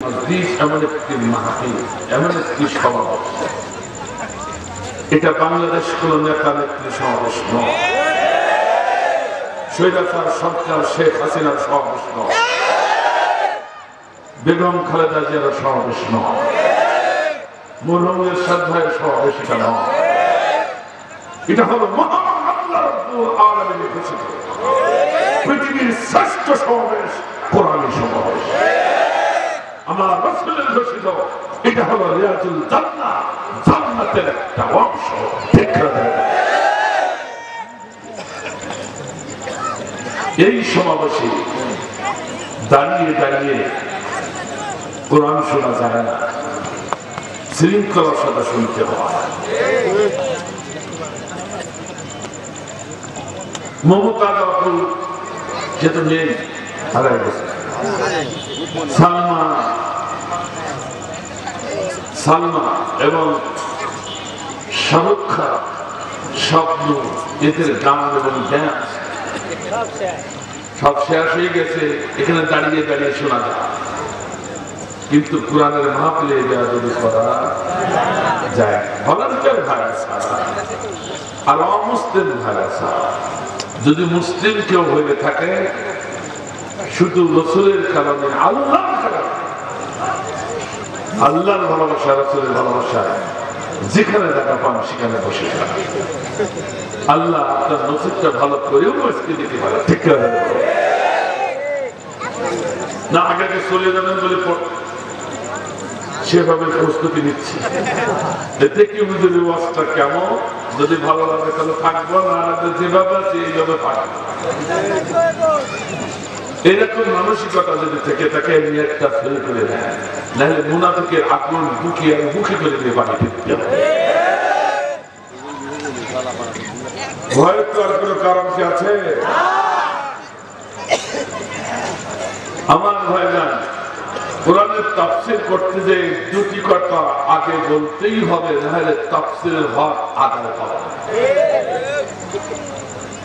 এমন একটি মাহফিল, এমন একটি সমাবেশ, এটা বাংলাদেশ কোন নেতা নেত্রী সমাবেশ নয়, স্বৈরাচার সরকার শেখ হাসিনার সমাবেশ নয়, বেগম খালেদা জিয়ার সমাবেশ নয়, মরহুমের শ্রদ্ধায় সমাবেশ এটা নয়। এটা হলো মহান আল্লাহ রাব্বুল আলামিনের ঘোষিত পৃথিবীর শ্রেষ্ঠ সমাবেশ, কোরআনী সমাবেশ। আমার রাসূলের ঘোষিত এটা হলো রিয়াজুল জান্নাহ, জান্নাতের একটা অংশ। এই সমাবেশে দাঁড়িয়ে দাঁড়িয়ে কোরআন শোনা যায় না, শৃঙ্খলার সাথে শুনতে হয়। মমতা বাবু যেহেতু নেই, হারাই গেছে। সালমা এবং শাহরুখ খান, স্বপ্ন, এদের গান এবং ড্যান্স সব শেষ হয়ে গেছে। এখানে দাঁড়িয়ে দাঁড়িয়ে শোনা যায়, কিন্তু কোরআনের মাহফিলে বেয়াদবি করা যায়। ভলান্টিয়ার ভাইরা ছাড়া আর অমুসলিম ভাইরা ছাড়া, যদি মুসলিম কেউ হয়ে থাকে শুধু রাসূলের কারণে, আল্লাহর কারণে, আল্লাহর ভালোবাসা, রাসূলের ভালোবাসা, যেখানে জায়গা পান সেখানে বসে যান। আল্লাহ আপনার নসিবটা ভালো করেও আজকে দিতে পারে, ঠিক না? আগে চলে যাবেন বলে সেভাবে প্রস্তুতি নিচ্ছি, দেখি বুঝে ওয়াজটা কেমন। যদি ভালো লাগে তাহলে থাকবো, না যেভাবে আছে এইভাবে পাঠাবো। এরকম মানসিকতা যদি থেকে থাকে একটা ফেল করে দেয়, নাহলে মুনাফিকের আক্রমণ বুকিয়ে মুখে করে দিয়ে বাড়ি ফিরতে হবে। ভয়ের তো আর কোনো কারণ কি আছে? আমার ভাইরা, কোরআনের তাফসীর করতে যে দুটি কথা আগে বলতেই হবে, নাহলে তাফসীরের হক আদায় হবে।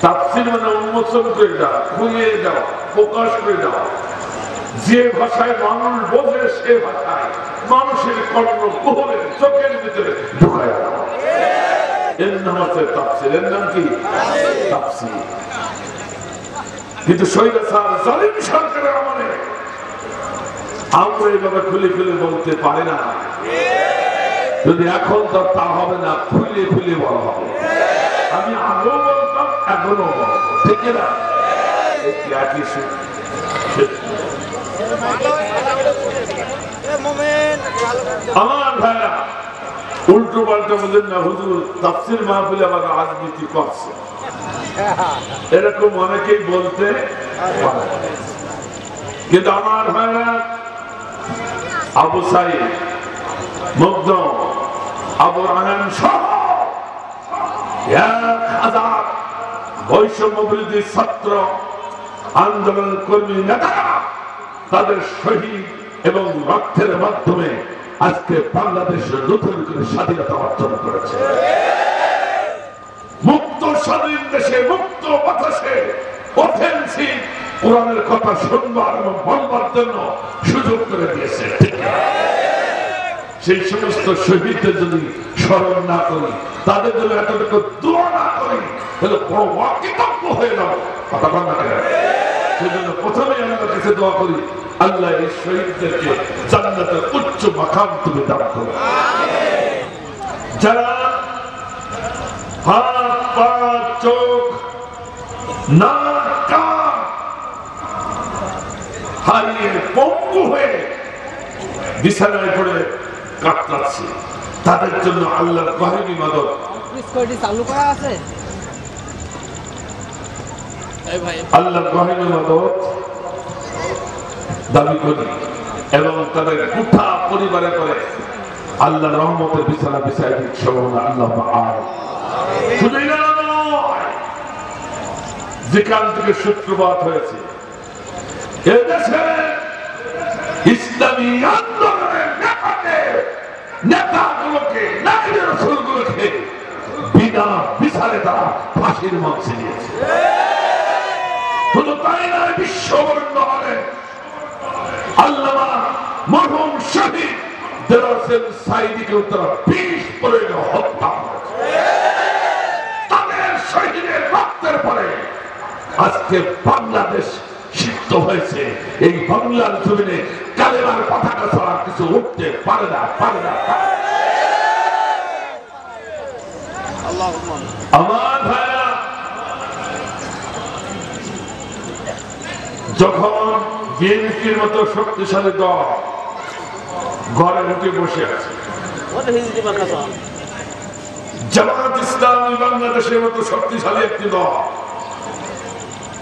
তাফসীর মানে উন্মোচন করে দেওয়া, খুঁজে দেওয়া, প্রকাশ করে দেওয়া। যে ভাষায় মানুষ বোঝে সে ভাষায় মানুষের কর্ণ কুহরে চোখের ভিতরে ঢুকায় দেওয়া, এর নাম হচ্ছে তাফসীর। এর নাম কি? তাফসীর। কিন্তু স্বৈরাচার জালিম সরকারের আমলে আমরা এইভাবে খুলে খুলে বলতে পারি না। যদি এখন তো তা হবে না, খুলে খুলে বলা হবে। আমি আগেও বলতাম, এখনো বলবো, ঠিক না? আমার ভাইরা উল্টো পাল্টা বলেন না, হুজুর তাফসীর মাহফিলে আবার রাজনীতি করছে, এরকম অনেকেই বলতে পারে। কিন্তু আমার ভাইরা আবু সাইদ, মুগ্ধ, আবু রায়হান সহ 1000 বৈষম্য বিরোধী ছাত্র আন্দোলন কর্মী নেতারা তাদের শহীদ এবং রক্তের মাধ্যমে আজকে বাংলাদেশের নতুন করে স্বাধীনতা অর্জন করেছে। মুক্ত স্বাধীন দেশে, মুক্ত বাতাসে অফেন্সিভ কোরআনের কথা শুনবার এবং বলবার জন্য সুযোগ করে দিয়েছে। সেই সমস্ত শহীদদের যদি স্মরণ না করি, তাদের জন্য এতটুকু দোয়া না করি, তাহলে বড় অকৃতজ্ঞ হয়ে যাবো। কথা বল না কেন? সেজন্য প্রথমেই আমরা কাছে দোয়া করি, আল্লাহ এই শহীদদেরকে জান্নাতের উচ্চ মাকাম তুমি দান করো। যারা হাত, পা, চোখ, নাক, কান হারিয়ে পঙ্গু হয়ে বিছানায় পড়ে কাতরাচ্ছে, তাদের জন্য আল্লাহর গহীর মদদ চালু করা আছে। আল্লাহর গহীর মদদ দাবি করি এবং তাদের গোটা পরিবারে করে আল্লাহর রহমতের বিছানা বিছাই দিচ্ছে। আল্লাহ শুধু নয়, যেখান থেকে সূত্রপাত হয়েছে এদেশে ইসলামী আন্দোলনের নেতাগুলোকে, নারীদের রাসূলগুলোকে বিনা বিচারে তারা ফাঁসির মঞ্চে নিয়েছে। শুধু তাই নয়, বিশ্ববরণ্য হলে আল্লামা মরহুম শহীদ দেলোয়ার হোসেন সাঈদীকে তারা ২০ প্রয়োগে হত্যা করেছে। তাদের শহীদের রক্তের পরে আজকে বাংলাদেশ সিদ্ধ হয়েছে। এই বাংলার জমিনে কালেমার পতাকা ছাড়া কিছু উঠতে পারে না, পারে না। আমার ভাইরা, যখন বিএনপির মতো শক্তিশালী দল ঘরে উঠে বসে আছে, জামায়াত ইসলামী বাংলাদেশের মতো শক্তিশালী একটি দল,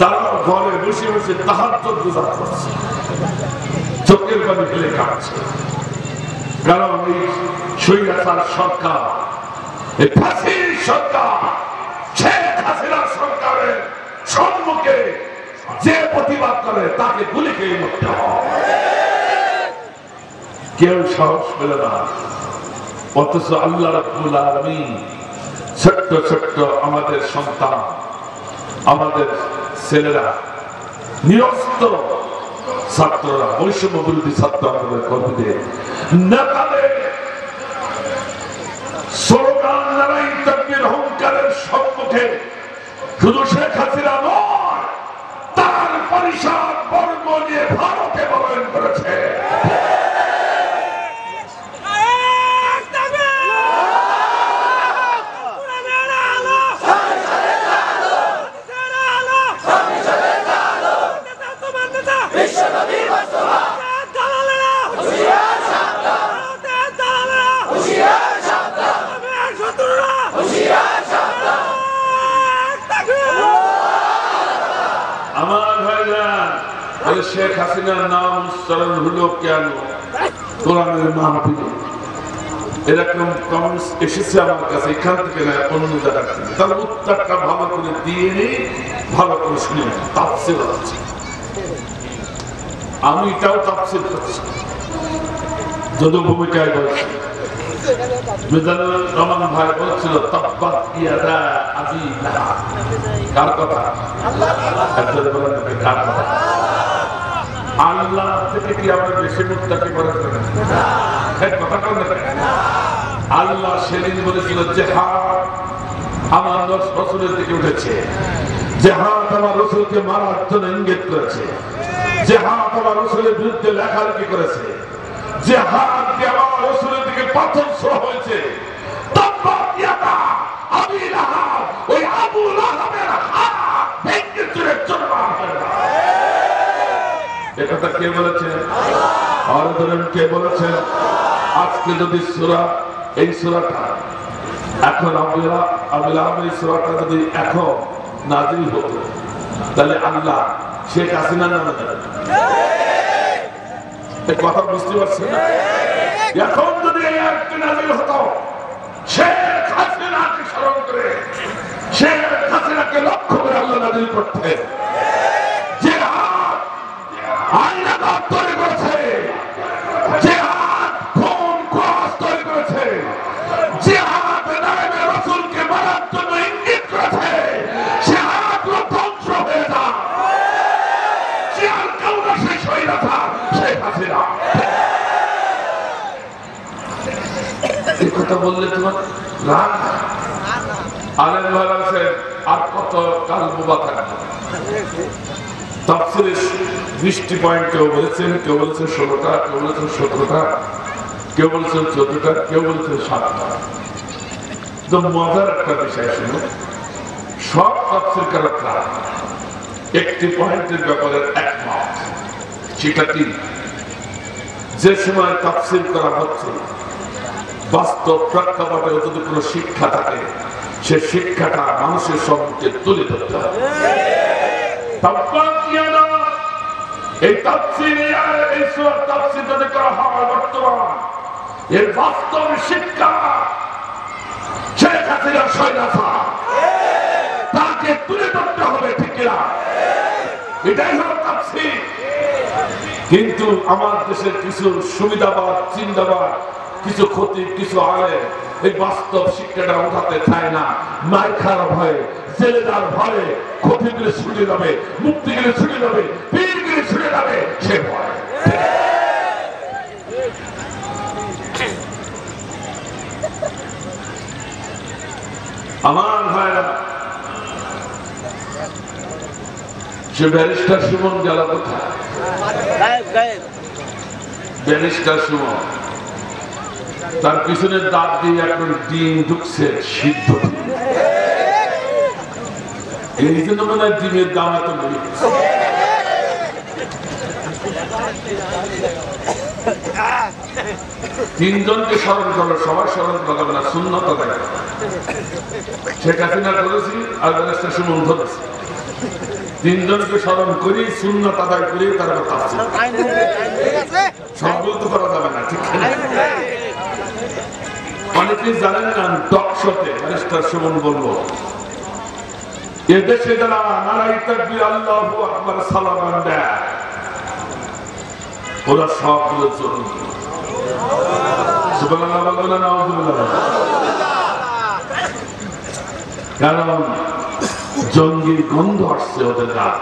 তারা ঘরে বসে বসে তাহাজ্জুদ গুজার করছে, চোখের পানি ফেলে কাটছে। কারণ এই স্বৈরাচার সরকার, এই ফাঁসির সরকার, শেখ হাসিনা সরকারের সম্মুখে যে প্রতিবাদ করে তাকে গুলি খেয়ে মরতে হয়। কেউ সাহস পেল না, অথচ আল্লাহ রাব্বুল আলামিন ছোট্ট ছোট্ট আমাদের সন্তান, আমাদের ছেলেরা, নিরস্ত্র ছাত্ররা, বৈষম্য বিরোধী ছাত্র আন্দোলনের কর্মীদের, নেতাদের স্লোগান নারাই তাকবীর হুঙ্কারের সম্মুখে শুধু শেখ হাসিনা নয়, তার পরিষদ বর্গ নিয়ে ভারতে পলায়ন করেছে। আমার ভাইরা, শেখ হাসিনার নাম উচ্চারণ হলো কেন কোরআনের মাহফিলে? এরকম কমেন্টস এসেছে আমার কাছে, এখান থেকে না অন্য জায়গা থেকে। তার উত্তরটা ভালো করে দিয়ে নেই, ভালো করে শুনে তাফসীর হচ্ছে। আমি এটাও তাফসীর করছি, যত ভূমিকায় বলছি। মিজানুর রহমান ভাই বলছিল তাব্বাত ইয়াদা আবি লাহাব। কার কথা? কার কথা? আল্লাহ থেকে কি আমরা বেশি মুত্তাকি করেছেন? কথা কোন? আল্লাহ সেদিন বলেছিল জিহাদ আমার রাসূলের দিকে উঠেছে, জিহাদ আমার রাসূলকে মারার জন্য ইঙ্গিত করেছে, জিহাদ আমার রাসূলের বিরুদ্ধে লেখালেখি করেছে, জিহাদ দিয়ে আমার রাসূলের দিকে পাথর ছোড়া হয়েছে। তাব্বাত ইয়াদা আবি লাহাব, ওই আবু লাহাবের হাত ভেঙে চুরে চুরমার হয়ে গেল। এটা কে বলেছেন? আর ধরেন কে বলেছেন? আজকে যদি সূরা, এই সূরাটা এখন আবু লাহাবের সূরাটা যদি এখন নাযিল হতো, তাহলে আল্লাহ শেখ হাসিনার নামে কথা বুঝতে পারছেন না? এখন যদি এই আয়াতটি নাযিল হতো, শেখ হাসিনাকে স্মরণ করে, শেখ হাসিনাকে লক্ষ্য করে আল্লাহ নাযিল করতেন। যে হাত আইনাঘাত তৈরি করেছে, যে হাত খুন ক্রস তৈরি করেছে, যে হাত নায়েবে রাসূলকে মারার জন্য ইঙ্গিত করেছে, সে হাতগুলো ধ্বংস হয়ে যায়। সে আর কেউ না, শেষ হয়ে না শেখ হাসিনা। এই কথা বললে তোমার রাগ আলেম ভাইরা আছে, আর কত কাল বোবা থাকবে। তাফসীরে 20টি পয়েন্ট কেউ বলেছেন, কেউ বলেছেন 16টা, কেউ বলেছেন 17টা, কেউ বলেছেন 14টা, কেউ বলেছেন 7টা। তো মজার একটা বিষয় ছিল, সব তাফসীরকাররা একটি পয়েন্টের ব্যাপারে একমত। সেটা কি? যে সময় তাফসীর করা হচ্ছে, বাস্তব প্রেক্ষাপটে যদি কোনো শিক্ষা থাকে, সে শিক্ষাটা মানুষের সম্মুখে তুলে ধরতে হবে। এই তাফসীর, এই সূরা তাফসীর যদি করা হয় বর্তমান, এর বাস্তব শিক্ষা শেখ হাসিনার স্বৈরাচার, তাকে তুলে ধরতে হবে, ঠিক না? এটাই হলো তাফসীর। কিন্তু আমার দেশের কিছু সুবিধাবাদ, চিন্তাবাদ, কিছু ক্ষতি, কিছু আলেম এই বাস্তব শিক্ষাটা উঠাতে চায় না। মার খাওয়ার ভয়ে, জেলে যাওয়ার ভয়ে, ক্ষতিগুলো ছুটে যাবে, মুক্তিগুলো ছুটে যাবে, পীরগুলো ছুটে যাবে, সে ভয়। সে ব্যারিস্টার সুমন গেল কোথায়? ব্যারিস্টার সুমন তার পিছনের দাঁত দিয়ে এখন ডিম ঢুকছে, সিদ্ধ এই জন্য মনে হয় ডিমের দাম এত বেড়ে গেছে। তিনজনকে স্মরণ করো, সবার স্মরণ করবে না, সুন্নত আদায় করো। শেখ হাসিনা করেছি আর ব্যারিস্টার সুমন ধরেছি, তিনজনকে স্মরণ করি, সুন্নত আদায় করি, তারপর সবগুলো তো করা যাবে না, ঠিক না? অনেকেই জানেন না, টক শোতে ব্যারিস্টার সুমন বলবো এদেশে যারা নারাই তাকবীর আল্লাহু আকবার সালাম দেয় ওরা সবগুলো জঙ্গি। সুবহানাল্লাহ বলবেন না, নাউযুবিল্লাহ। কারণ জঙ্গির গন্ধ আসছে ওদের রাত,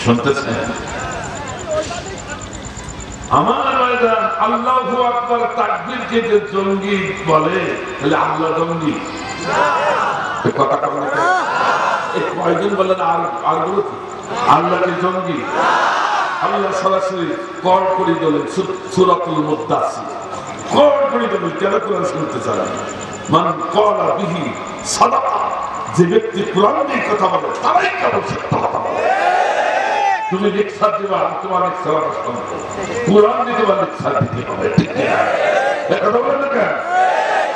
শুনতেছেন? আমার ময়দান আল্লাহু আকবার তাকবীরকে যে জঙ্গি বলে, তাহলে আল্লাহ জঙ্গি কথা কয়জন বললেন? আর গুলো আল্লাহকে জঙ্গি। আল্লাহ সরাসরি কল করে দিলেন সূরাতুল মুদ্দাসির, কল করে দিলেন। কেন কোরআন শুনতে চান? মান ক্বালা বিহি সাদাকা, যে ব্যক্তি কোরআন দিয়ে কথা বলে তারাই কেবল সত্য কথা বলে। তুমি লেকচার দিবা, তোমার লেকচার অনুষ্ঠান কোরআন দিতে বা লেকচার দিতে হবে, ঠিক না? কথা বলেন না?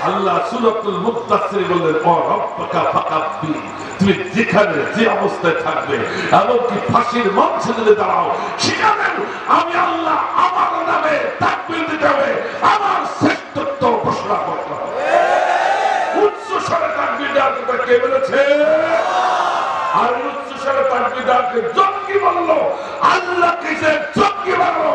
আল্লাহ সূরাতুল মুদ্দাসিরে বললেন ও রব্বাকা ফাকাব্বির, তুমি যেখানে যে অবস্থায় থাকবে, এমনকি ফাঁসির মঞ্চে যদি দাঁড়াও, সেখানে আমি আল্লাহ আমার নামে তাকবীর দিতে হবে, আমার শ্রেষ্ঠত্ব ঘোষণা করতে হবে। উচ্চ স্বরে তাকবীর দেওয়ার কথা কে বলেছে? আর উচ্চ স্বরে তাকবীর দেওয়াকে জঙ্গি বললো, আল্লাহকে যে জঙ্গি বললো।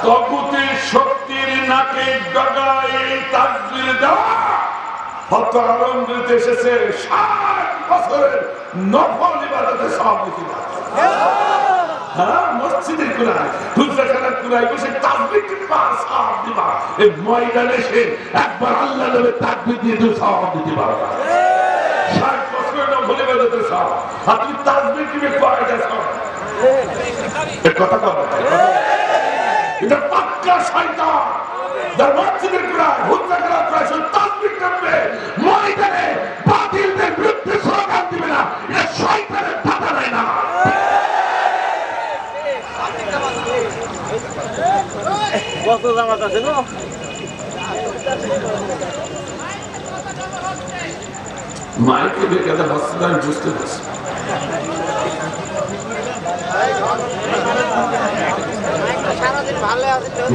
তগুতের শক্তির নাকে ডগায় তাকবীর দেওয়া হত আলমগীর এসেছে 60 বছরের নফল ইবাদতে সওয়াব দিবা। হ্যাঁ, মসজিদের কুরাই হুজরাখানার কুরাই বসে তাকবীর দিবা, সওয়াব দিবা। এই ময়দানে এসে একবার আল্লাহর নামে তাকবীর দিয়ে তুই সওয়াব দিতে পারবা। 60 বছরের নফল ইবাদতে সওয়াব, আর তুমি তাকবীর দিবে কয়টা সওয়াব? এই কথা কও, এটা পাক্কা শয়তান। যার মসজিদের কুরাই হুজরাখানার কুরাই সে তাকবীর করবে, ময়দানে বাতিলদের বিরুদ্ধে স্লোগান দিবে না, এটা শয়তানের ধাঁধা নাই না। মাইকে বেকার হচ্ছে, আমি বুঝতে পারছি।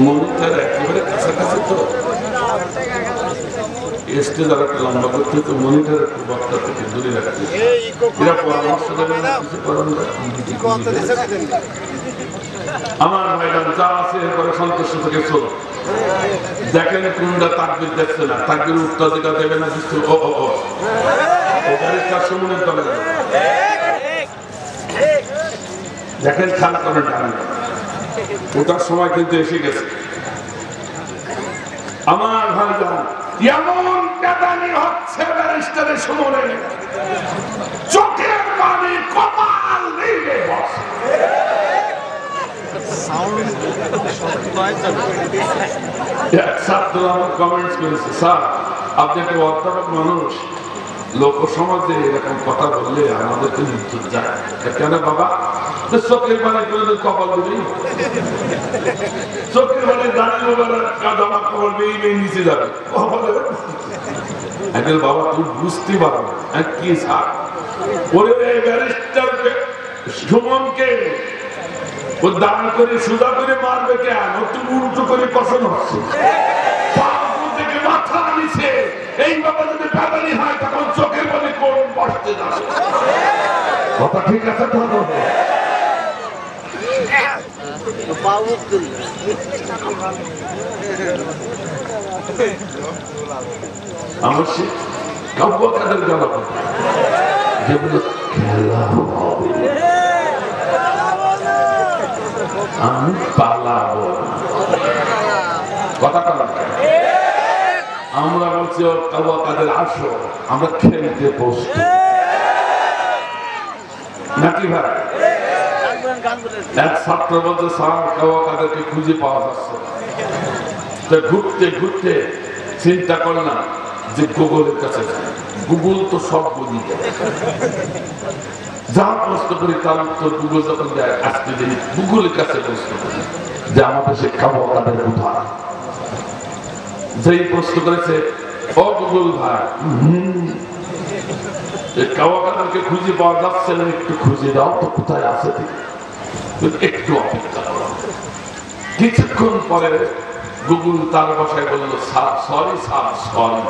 মনিটার একেবারে কাছাকাছি তো, স্টেজ আর একটা লম্বা করতে তো মনিটার একটু বক্তা থেকে দূরে রাখতে, এরা পরামর্শ দেবে না, কিছু করার। আমার ভাইরা যা আছে এরপরে সন্তুষ্ট থেকে চলো। দেখেন কোনটা তাকবীর দেখছে না, তাকবীর উত্তর যেটা দেবে না, ব্যারিস্টার সুমনের দলে দেখেন খেয়াল করেন, ওটার সময় কিন্তু এসে গেছে। আমার ভাইজান এমন কাঁদানি হচ্ছে ব্যারিস্টারের সুমনের, চোখের পানি কপাল নেড়ে বসে। আপনি একটা অধ্যাপক মানুষ, লোক সমাজে এরকম কথা বললে আমাদেরকে ইজ্জত যায় কেন বাবা? চোখের পানি করে কপাল দিবি, চোখের পানি দাঁড়িয়ে কাদা কপাল বেয়ে নিচে যাবে। বাবা তুই বুঝতে পারো কি স্যার, ওরে ব্যারিস্টারকে সুমনকে ও দান করে সুদা করে মারবে কেন? তুই উল্টো করে কষণ হচ্ছে, থেকে মাথা নিছে। এই বাবা যদি কাদানি হয় তখন চোখের পানি কোন বসতে যাবে? কথা ঠিক আছে তো? আমার সে কাব্য কাদের গলা যেগুলো খেলা হবে আমি পালাবো কথাটা আমরা বলছি ওর কাব্য কাদের আসো আমরা খেলতে বসছি নাকি ভাই এক ছাত্র বলছে স্যার কাব্য কাদেরকে খুঁজে পাওয়া যাচ্ছে তো ঘুরতে ঘুরতে চিন্তা করলাম যে গুগলের কাছে গুগল তো সব বুঝি যায় যা প্রশ্ন করি তার উত্তর গুগল যখন দেয় আজকে দিন গুগলের কাছে প্রশ্ন করি যে আমাদের সে খাবো তাদের কোথায় যেই প্রশ্ন করেছে ও গুগল ভাই কাওয়াকাদেরকে খুঁজে পাওয়া যাচ্ছে না একটু খুঁজে দাও তো কোথায় আছে একটু অপেক্ষা করো কিছুক্ষণ পরে গুগল তার ভাষায় বললো সরি স্যার সরি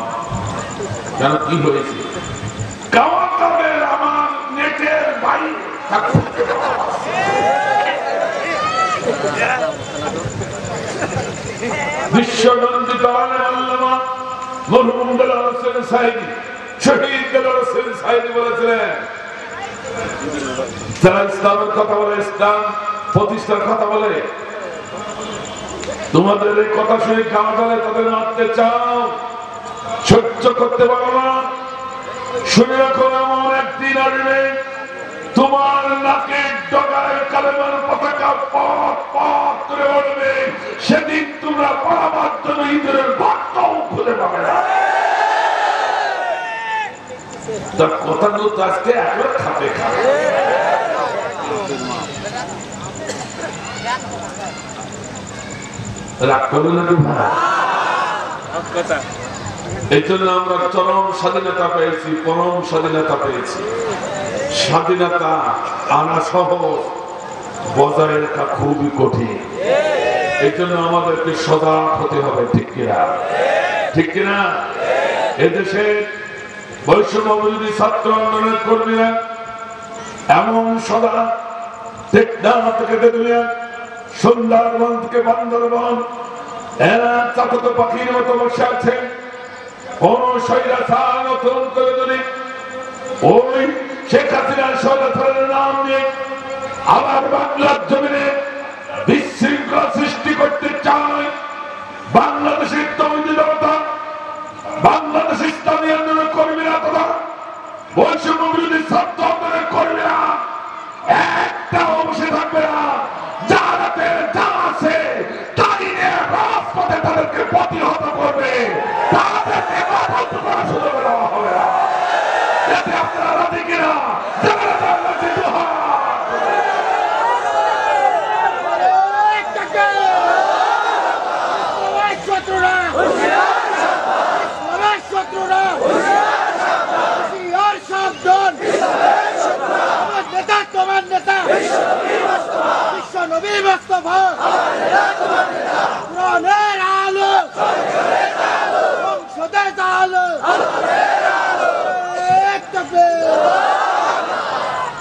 কেন কি হয়েছে কাওয়াকাদের আমার নেটের বাইরে বিশ্বনন্দিত আল্লামা মরহুম দেলোয়ার হোসেন সাইদি শহীদ দেলোয়ার হোসেন সাইদি বলেছিলেন যারা ইসলামের কথা বলে ইসলাম প্রতিষ্ঠার কথা বলে তোমাদের এই কথা শুনে গাওয়া দলে তাদের মারতে চাও সহ্য করতে পারো না শুনে রাখো এমন একদিন আসবে তোমার নাকের ডগায় কালেমার পতাকা পথ পথ করে উঠবে সেদিন তোমরা পড়াবার জন্য ইঁদুরের বাক্যও খুলে পাবে না তার কথাগুলো তো আজকে একবার খাপে খাবে রাগ করবে নাকি ভাই এই জন্য আমরা চরম স্বাধীনতা পেয়েছি পরম স্বাধীনতা পেয়েছি স্বাধীনতা আনা সহজ বজায় রাখা খুবই কঠিন এই জন্য আমাদেরকে সজাগ হতে হবে ঠিক কিনা ঠিক কিনা এদেশে বৈষম্য বিরোধী ছাত্র আন্দোলনের কর্মীরা এমন সদা টেকনাফ থেকে দেখলেন সুন্দরবন থেকে বান্দরবন এরা চাতক পাখির মতো বসে আছে কোন স্বৈরাচার নতুন করে যদি ওই শেখ হাসিনার স্বৈরাচারের নাম নিয়ে আবার বাংলার জমিনে বিশৃঙ্খলা সৃষ্টি করতে চায় বাংলাদেশের তৌহিদি জনতা বাংলাদেশ ইসলামী আন্দোলনের কর্মীরা তথা বৈষম্য বিরোধী ছাত্র আন্দোলনের কর্মীরা একটা অবশ্যই থাকবে না যারাতে যা আছে তাই নিয়ে রাজপথে তাদেরকে প্রতিহত করবে তাদেরকে বাধ্য করার সুযোগ দেওয়া হবে না এতে আপনারা রাজি কিনা তোমার নেতা বিশ্ব নবী মুস্তাফা কোরআনের আলো সংসদের আলো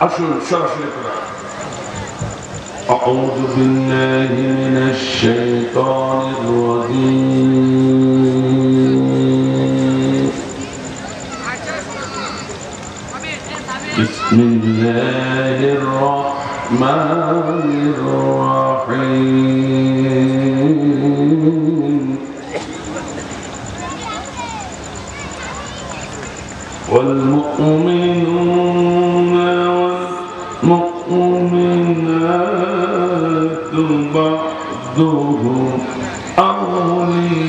আসুন সরাসরি করা أعوذ بالله من الشيطان الرجيم بسم الله الرحمن الرحيم والمؤمنون والمؤمنات بعضهم أولياء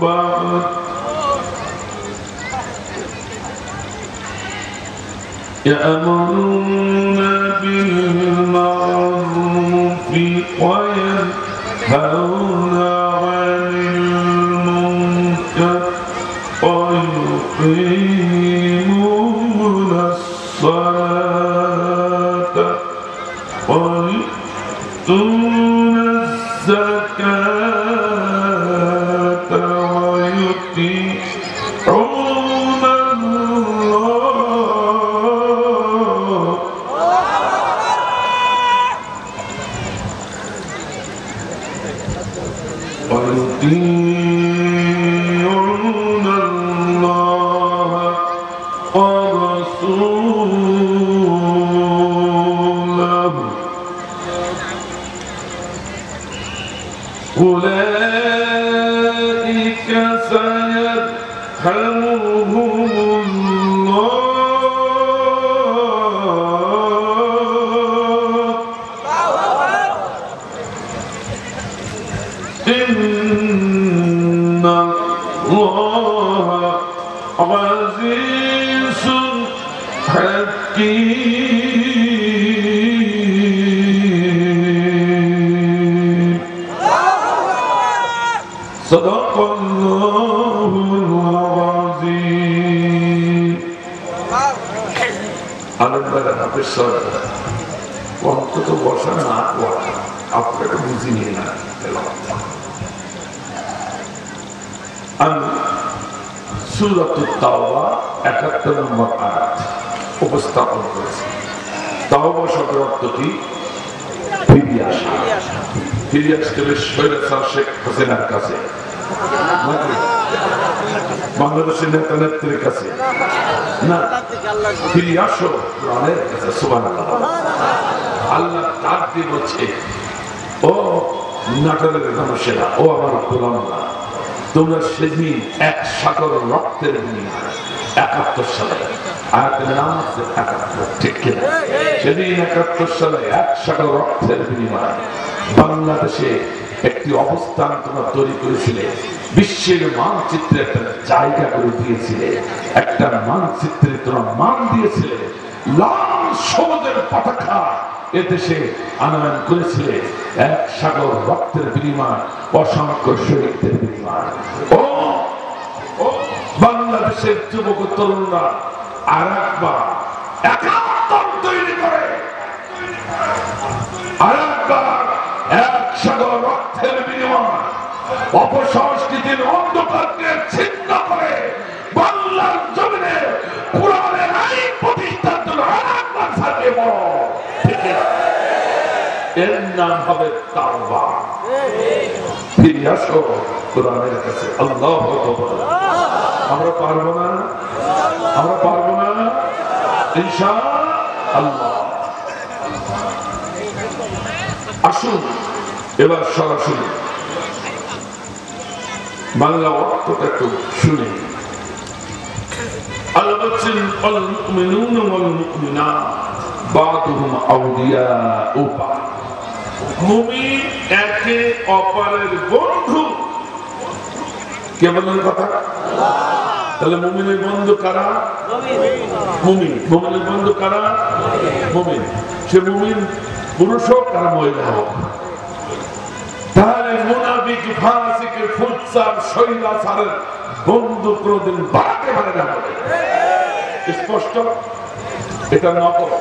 بعض يأمرون بالمعروف وينهون عن المنكر ويقيمون الصلاة ويؤتون الزكاة ويطيعون الله ويطيعون الله ورسوله أولئك سيرحمهم الله إن الله عزيز حكيم صدق الله العظيم আলম ভাইরা হাফেজ সাহেব অন্তত বসা না আপনাকে বুঝি নিয়ে না আমি সূরাতুত তাওবা ৭১ নম্বর আয়াত উপস্থাপন করেছি। তাওবা শব্দের অর্থ কি? ফিরে আসা। ফিরে আসতে স্বৈরাচার শেখ হাসিনার কাছে, বাংলাদেশের নেতা নেত্রীর কাছে না, ফিরে আসো কোরআনের কাছে। সুবহানাল্লাহ। আল্লাহ ডাক দিয়ে বলছে, ও নাটোরের মানুষেরা, ও আমার গোলামরা, তোমরা সেদিন এক সাগর রক্তের বিনিময়ে ৭১ সালে, আয়াতের নাম আছে ৭১, ঠিক কিনা? সেদিন ৭১ সালে এক সাগর রক্তের বিনিময়ে বাংলাদেশে একটি অবস্থান তোমরা তৈরি করেছিলে, বিশ্বের মানচিত্রে একটা জায়গা করে দিয়েছিলে, একটা মানচিত্রে তোমরা মান দিয়েছিলে, লাল সবুজের পতাকা এদেশে আনয়ন করেছিলে, এক সাগর রক্তের বিনিময়, অসংখ্য শহীদদের বিনিময়। ও বাংলাদেশের যুবক তরুণরা আর একবার একাত্তর তৈরি করে, আর একবার এক সাগর রক্তের বিনিময় অপসংস্কৃতির অন্ধকারকে ছিন্ন করে বাংলার জমিনে কোরআনের আইন প্রতিষ্ঠার জন্য আর একবার ছাড়িয়ে বড়। এর নাম হবে তাওবা। ফিরে আসো কোরআনের কাছে। আল্লাহু আকবার। আমরা পারবো না, আমরা পারবো না ইনশাআল্লাহ। আসুন এবার সরাসরি বাংলা অর্থটা একটু শুনে। আল্লাহ বলছেন, আল মুমিনুনা ওয়াল মুমিনাত বা'দুহুম আউলিয়াউ বা'দ। মুমিন একে অপরের বন্ধু। কে বলেন কথা? আল্লাহ। তাহলে মুমিনের বন্ধু কারা? মুমিন। মুমিনের বন্ধু কারা? মুমিন। সে মুমিন পুরুষ হোক আর মহিলা হোক। তাহলে মুনাফিক, ফাসিক, ফুজ্জার, শৈলাচারের বন্ধু কোনদিন বাড়াতে পারে না। স্পষ্ট? এটা নকল।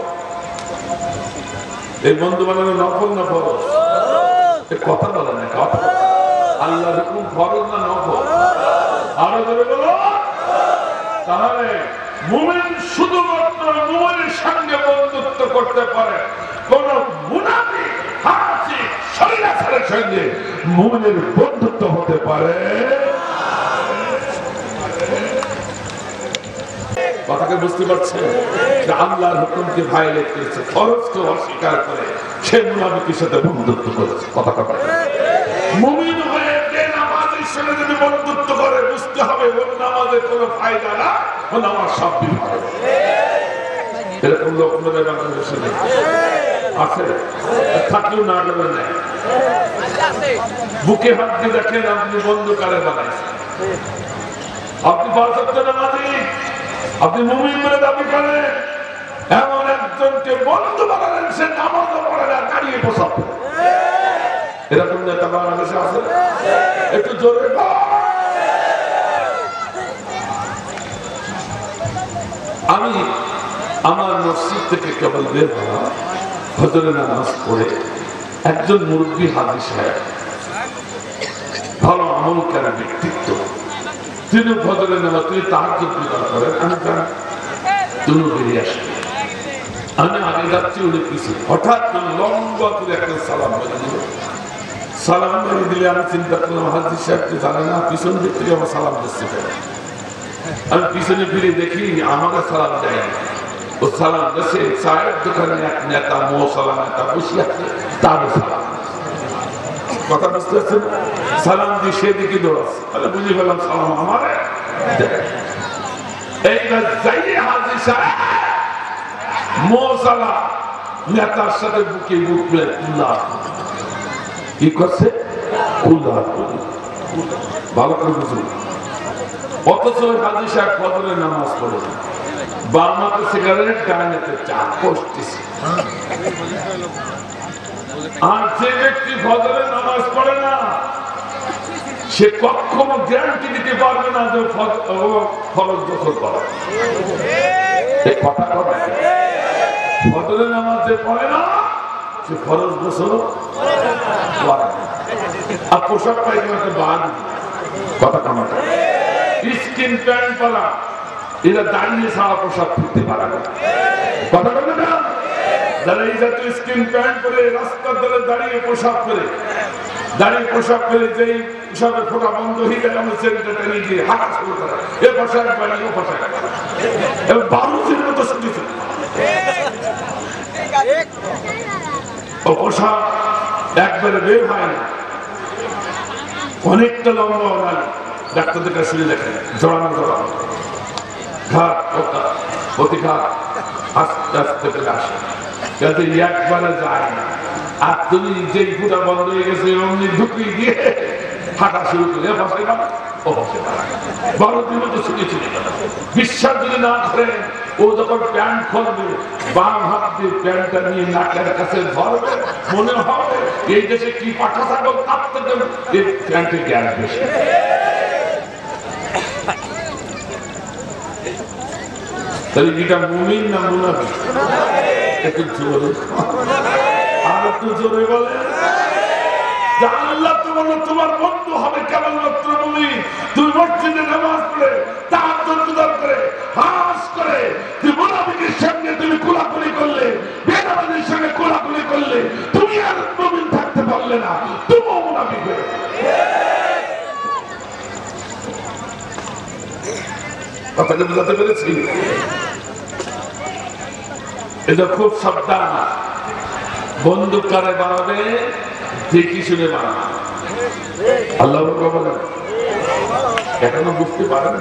এই বন্ধু বানানো নকল না ফরজ? কথা বলে না, কথা। আল্লাহর হুকুম ফরজ না নকল? আরো ধরে বলো। তাহলে মুমিন শুধুমাত্র মুমিনের সঙ্গে বন্ধুত্ব করতে পারে, কোন মুনাফিক, ফাসিক, শৈলাচারের সঙ্গে মুমিনের বন্ধুত্ব হতে পারে। কথাকে বুঝতে পারছেন? আল্লাহর হুকুমকে ভায়োলেট করেছে, ফরজকে অস্বীকার করে সে মুনাফিকের সাথে বন্ধুত্ব করেছে। কথাটা মুমিন হয়ে যে নামাজের সঙ্গে যদি বন্ধুত্ব করে, বুঝতে হবে ওর নামাজের কোনো ফায়দা না, ও নামাজ সব বিফল। এরকম লোক আমাদের বাংলাদেশে নেই, আছে? থাকলেও না গেলে নেই। বুকে হাত দিয়ে দেখেন আপনি বন্ধু কারে বানাইছেন। আপনি ৫ ওয়াক্ত নামাজি, আপনি মুমিন বলে দাবি করেন, এমন একজনকে বন্ধু বানালেন, সে নামাজও পড়ে না, দাঁড়িয়ে বসাব। এরকম নেতা বাংলাদেশে আছে? একটু জোরে। আমি আমার মসজিদ থেকে কেবল বের হওয়া, ফজরের নামাজ পড়ে একজন মুরব্বী হাজী সাহেব, ভালো আমলকারী ব্যক্তিত্ব, তিনি ফজরের নামাজ, তিনি তাহাজ্জুদ বিদায় করেন। আমি জানি তিনি বেরিয়ে আসেন। আমি আগে যাচ্ছি, উনি কিছু হঠাৎ লম্বা করে একটা সালাম বলে দিল। সালাম দিলে আমি চিন্তা করলাম হাজি সাহেব তো জানে না পিছন দিক থেকে আমার সালাম দিচ্ছে। আমি পিছনে ফিরে দেখি আমাকে সালাম দেয়। ও সালাম দেশে চায়ের দোকানে এক নেতা মৌসালা নেতা বসে আছে, তারও সালাম। কথা বুঝতে পারছেন? সালাম দিয়ে সেদিকে দৌড়াচ্ছে। তাহলে বুঝে পেলাম সালাম আমার। এইবার যাইয়ে হাজি সাহেব মৌসালা নেতার সাথে বুকে বুক মেলে কি করছে? ভালো করে বুঝুন। অথচ হাজি সাহেব ফজরের নামাজ পড়ে, বাম হাতে সিগারেট, ডান হাতে চা করতেছে। আর যে ব্যক্তি ফজরের নামাজ পড়ে না সে কখনো গ্যারান্টি দিতে পারবে না যে ফরজ গোসল করে। কথা কথা ফজরের নামাজ যে পড়ে না সে ফরজ গোসল করে। আর পোশাক পায়খানাতে বাদ কথা কামাতে স্কিন প্যান্ট পরা, এরা দাঁড়িয়ে ছাড়া পোশাক পরতে পারে না। কথা বলবে না? যারা এই জাতীয় স্কিন প্যান্ট পরে রাস্তার ধারে দাঁড়িয়ে পোশাক করে, দাঁড়িয়ে পোশাক করে যেই পোশাকের ফোটা বন্ধ হয়ে গেলে আমি সেন্টারটা নিয়ে দিয়ে হাঁটা শুরু করে, এ পোশাক বাড়ি ও পোশাক এবং বারুদের মতো শুনেছে ও পোশাক একবারে বের হয় না, অনেকটা লম্বা হয়। ডাক্তারদের কাছে দেখেন জড়ানো জড়ানো ঘাট প্রতিঘাত আস্তে আস্তে চলে আসে, যাতে একবারে যায় না। আর তুমি যেই ফুটা বন্ধ হয়ে গেছে অমনি ঢুকিয়ে দিয়ে হাঁটা শুরু করে বসে না ও বসে না। 12 দিন মতো শুনেছি। বিশ্বাস যদি না করেন, ও যখন প্যান্ট খুলবে বাম হাত দিয়ে প্যান্টটা নিয়ে নাকের কাছে ধরবে, মনে হবে এই দেশে কি পাঠা ছাগল তার থেকে এই প্যান্টের জ্ঞান বেশি। তাহলে এটা মুমিন না মুনাফিক? একটু জোরে আর একটু জোরে বলে। আল্লাহ তোমার বন্ধু হবে কেবলমাত্র মুমিন। তুমি মসজিদে নামাজ পড়ে তাহাজ্জুদ করে হাস করে তুমি মুনাফিকের সঙ্গে তুমি কোলাকুলি করলে, বেনামাজির সঙ্গে কোলাকুলি করলে তুমি আর মুমিন থাকতে পারলে না, তুমিও মুনাফিক হয়ে। কথাটা বুঝাতে পেরেছি? এটা খুব সাবধান। বন্দুক কারে বানাবে দেখি শুনে বানাবে। আল্লাহ বলেন এখনো বুঝতে পারেন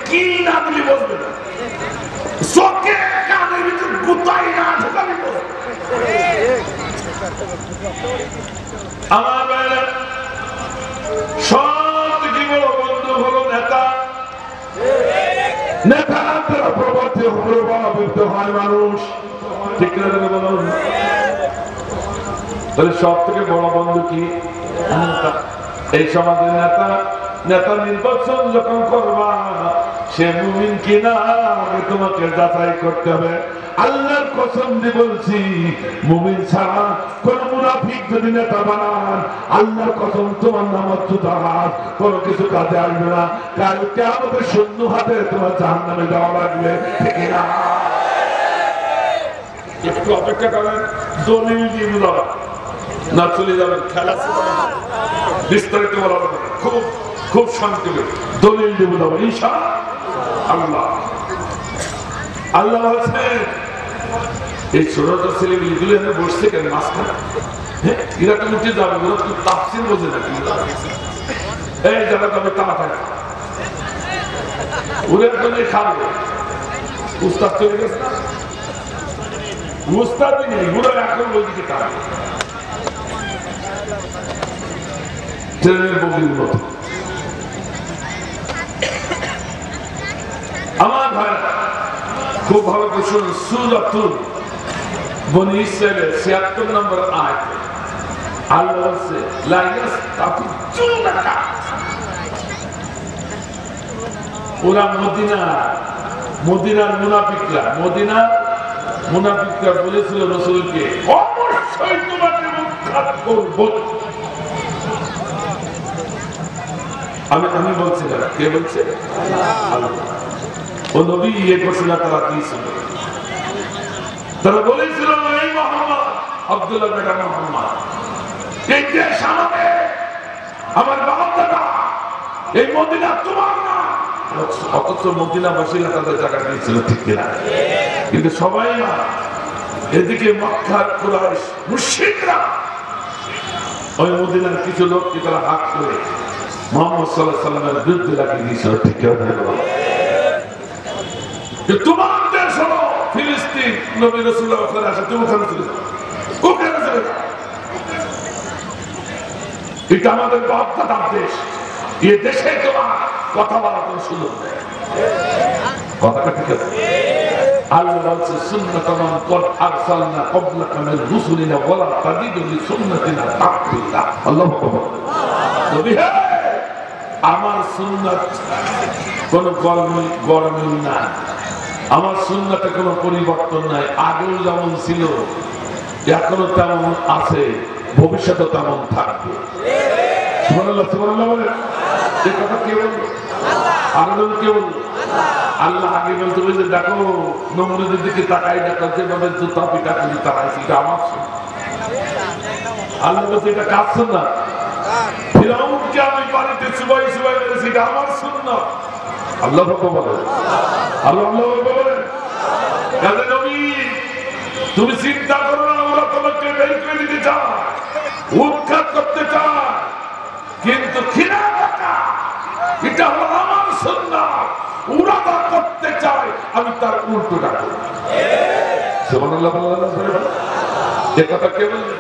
কি না দিলি বলবে না, চোখে কানের ভিতরে গুতাই না ঢোকালি বলবে। আমার বাইরে সব থেকে বড় বন্ধু হলো নেতা। নেতা প্রভাবিত হয় মানুষ, ঠিক না? তাহলে সব থেকে বড় বন্ধু কি? এই সমাজের নেতা। নেতা নির্বাচন যখন করবা সে মুমিন কিনা তোমাকে যাচাই করতে হবে। আল্লাহর কসম দিয়ে বলছি, মুমিন ছাড়া কোন মুনাফিক যদি নেতা বানান, আল্লাহর কসম তোমার নামাজ জুতা হাত কোনো কিছু কাজে আসবে না। কাল কিয়ামতের শূন্য হাতে তোমার জাহান্নামে যাওয়া লাগবে, ঠিক না? একটু অপেক্ষা করেন, দলিল দিয়ে বুঝাবা না চলে যাবেন। খেলা বিস্তারিত বলা হবে, খুব খুব শান্তি দলিল দিয়ে বুঝাবো ইনশাআল্লাহ। আল্লাহ বলছেন এই ছোট ছোট ছেলেগুলি এখানে বসছে কেন মাঝখানে? এরা তো উঠে যাবে, ওরা তো তাফসীর বোঝে না। এই যারা তবে তাড়াতাড়ি ওরা এখন খাবে। উস্তাদ চলে গেছে না, উস্তাদই নেই, ওরা এখন ওইদিকে তাড়াবে ট্রেনের বগির মতো। আমার ভাই খুব ভালো করে শুনুন, সূরাতুল বনী ইসরাঈলের ৭৬ নম্বর আয়াতে আল্লাহ বলছে লা ইয়াস্তাফিজুনাকা। ওরা মদিনার মুনাফিকরা বলেছিল রাসূলকে অবশ্যই তোমাকে উৎখাত করব। আমি বলছি না, কে বলছে? আল্লাহ। ও নবী এই ঘোষণা তারা দিয়েছিল। তারা বলেছিল এই মোহাম্মদ আব্দুল্লাহ বেটা মোহাম্মদ এই দেশ আমাদের, আমার বাপ দাদা, এই মদিনা তোমার না। অথচ মদিনাবাসীরা তাদের জায়গা দিয়েছিল, ঠিক কিনা? কিন্তু সবাই না। এদিকে মক্কার কুরাইশ মুশরিকরা ওই মদিনার কিছু লোককে তারা হাত করে মুহাম্মদ সাল্লাল্লাহু আলাইহি ওয়াসাল্লামের বিরুদ্ধে লাগিয়ে দিয়েছিল, ঠিক কিনা? তোমার দেশ হলো ফিলিস্তিন, নবী রাসূলুল্লাহ ওখানে আসে, তুমি ওখানে চলে যাও, ওখানে চলে যাও। এটা আমাদের বাপ দাদার দেশ, এই দেশে তোমার কথা বলার কোনো সুযোগ নেই। কথাটা ঠিক আছে? আল্লাহ বলছে সুন্নাতান কদ আরসালনা ক্বাবলাকা মির রুসুলিনা ওয়ালা তাজিদু লিসুন্নাতিনা তাকবীরা। আল্লাহু আকবার। নবী হে, আমার সুন্নাত কোনো গরমিল না, আমার সুন্নাতে কোনো পরিবর্তন নাই। আগেও যেমন ছিল এখনো তেমন আছে, ভবিষ্যতে তেমন থাকবে। সুবহানাল্লাহ, সুবহানাল্লাহ বলে। এই কথা কে বলল? আল্লাহ। কে বলল? আল্লাহ আগে বলতে বলছে দেখো নমরুদের দিকে তাকাই, দেখো যেভাবে জুতা পিটা করে তাকাইছি, এটা আমার সুন্নাত। আল্লাহ বলছে এটা কার সুন্নাত? ফিরাউনকে আমি পানিতে চুবাই চুবাই মেরেছি, এটা আমার সুন্নাত। আল্লাহ বলে, আল্লাহ বলে। কাজে নবী তুমি চিন্তা করো না, ওরা তোমাকে বের করে দিতে চায়, উৎখাত করতে চায়, কিন্তু এটা হলো আমার সুন্নাত। ওরা তা করতে চায়, আমি তার উল্টোটা করি। সুবহানাল্লাহ। এ কথা কে বলছে?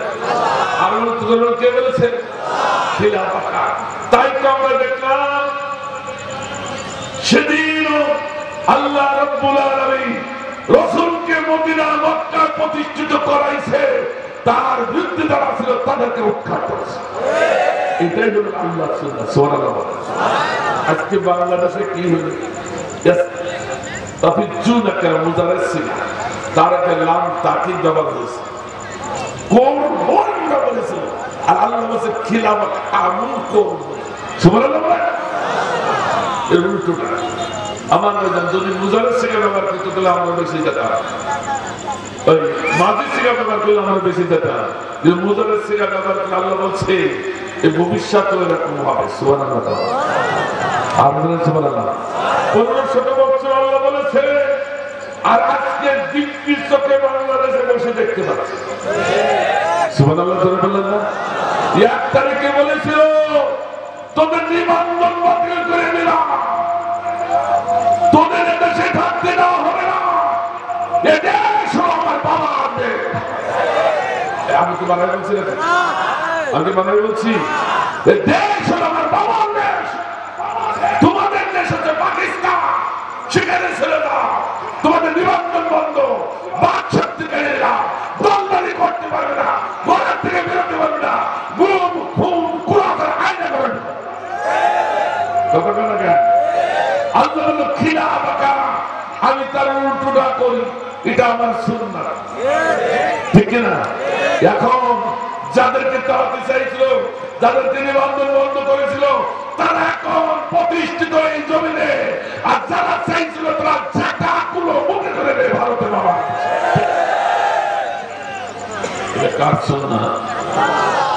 আর কে বলেছে? তাই তো আমরা দেখলাম সেদিন আল্লাহ রাব্বুল আলামিন রাসূলকে মদিনা মক্কায় প্রতিষ্ঠিত করাইছে, তার বিরুদ্ধে যারা ছিল তাদেরকে উৎখাত করেছে। এটাই হলো আল্লাহর সুন্নাত। সুবহানাল্লাহ। আজকে বাংলাদেশে কি হলো? তাফিজুনাকা মুদাররিসিনা, তার একটা লাম তাকিদ ব্যবহার হয়েছে, কোন ওরা বলেছিল, আর আল্লাহ বলেছে খিলাফত আমল করব। সুবহানাল্লাহ। এর উল্টোটা আমার নয়। যদি মুদাররিসিনা ব্যবহার করতে তাহলে আমরা বেশি যেতাম, ওই মাঝি সিগা ব্যবহার করলে আমরা বেশি যেতাম। যে মুদাররিসিনা ব্যবহার করলে আল্লাহ বলছে এই ভবিষ্যৎ এরকম হবে। সুবহানাল্লাহ। আপনারা সুবহানাল্লাহ। 1500 বছর আল্লাহ বলেছে, আর আজকে দিব্যির চোখে বাংলাদেশে বসে দেখতে পাচ্ছে। সুবহানাল্লাহ। সুবহানাল্লাহ। 1 তারিখে বলেছিল তোদের নিবন্ধন বাতিল করে দিলাম, তোদের দেশে থাকতে দেওয়া হবে না, এদেশ আমার বাবার দেশ। আমি কি বানাই বলছি না? আমি কি বানাই বলছি? দেশ হলো আমার বাবার দেশ। তোমাদের দেশ হচ্ছে পাকিস্তান, সেখানে ছেড়ে দাও, তোমাদের নিবন্ধন বন্ধ, বাক শক্তি কেড়ে দাও, দলদারি করতে পারবে না, ঘরের থেকে বেরোতে পারবে না, গুম খুন কুলাফের আইনা করবে। আল্লাহ বলল খিলাফত, আমি তার উল্টোটা করি, এটা আমার সুন্নাত। ঠিক না? এখন যাদেরকে তাড়াতে চাইছিল, যাদেরকে নিবন্ধন বন্ধ করেছিল, তারা এখন প্রতিষ্ঠিত এই জমিনে, আর যারা চাইছিল তারা ঝাঁটাগুলো মুখে করে দেয় ভারতে। বাবা এটা কার সুন্নাত?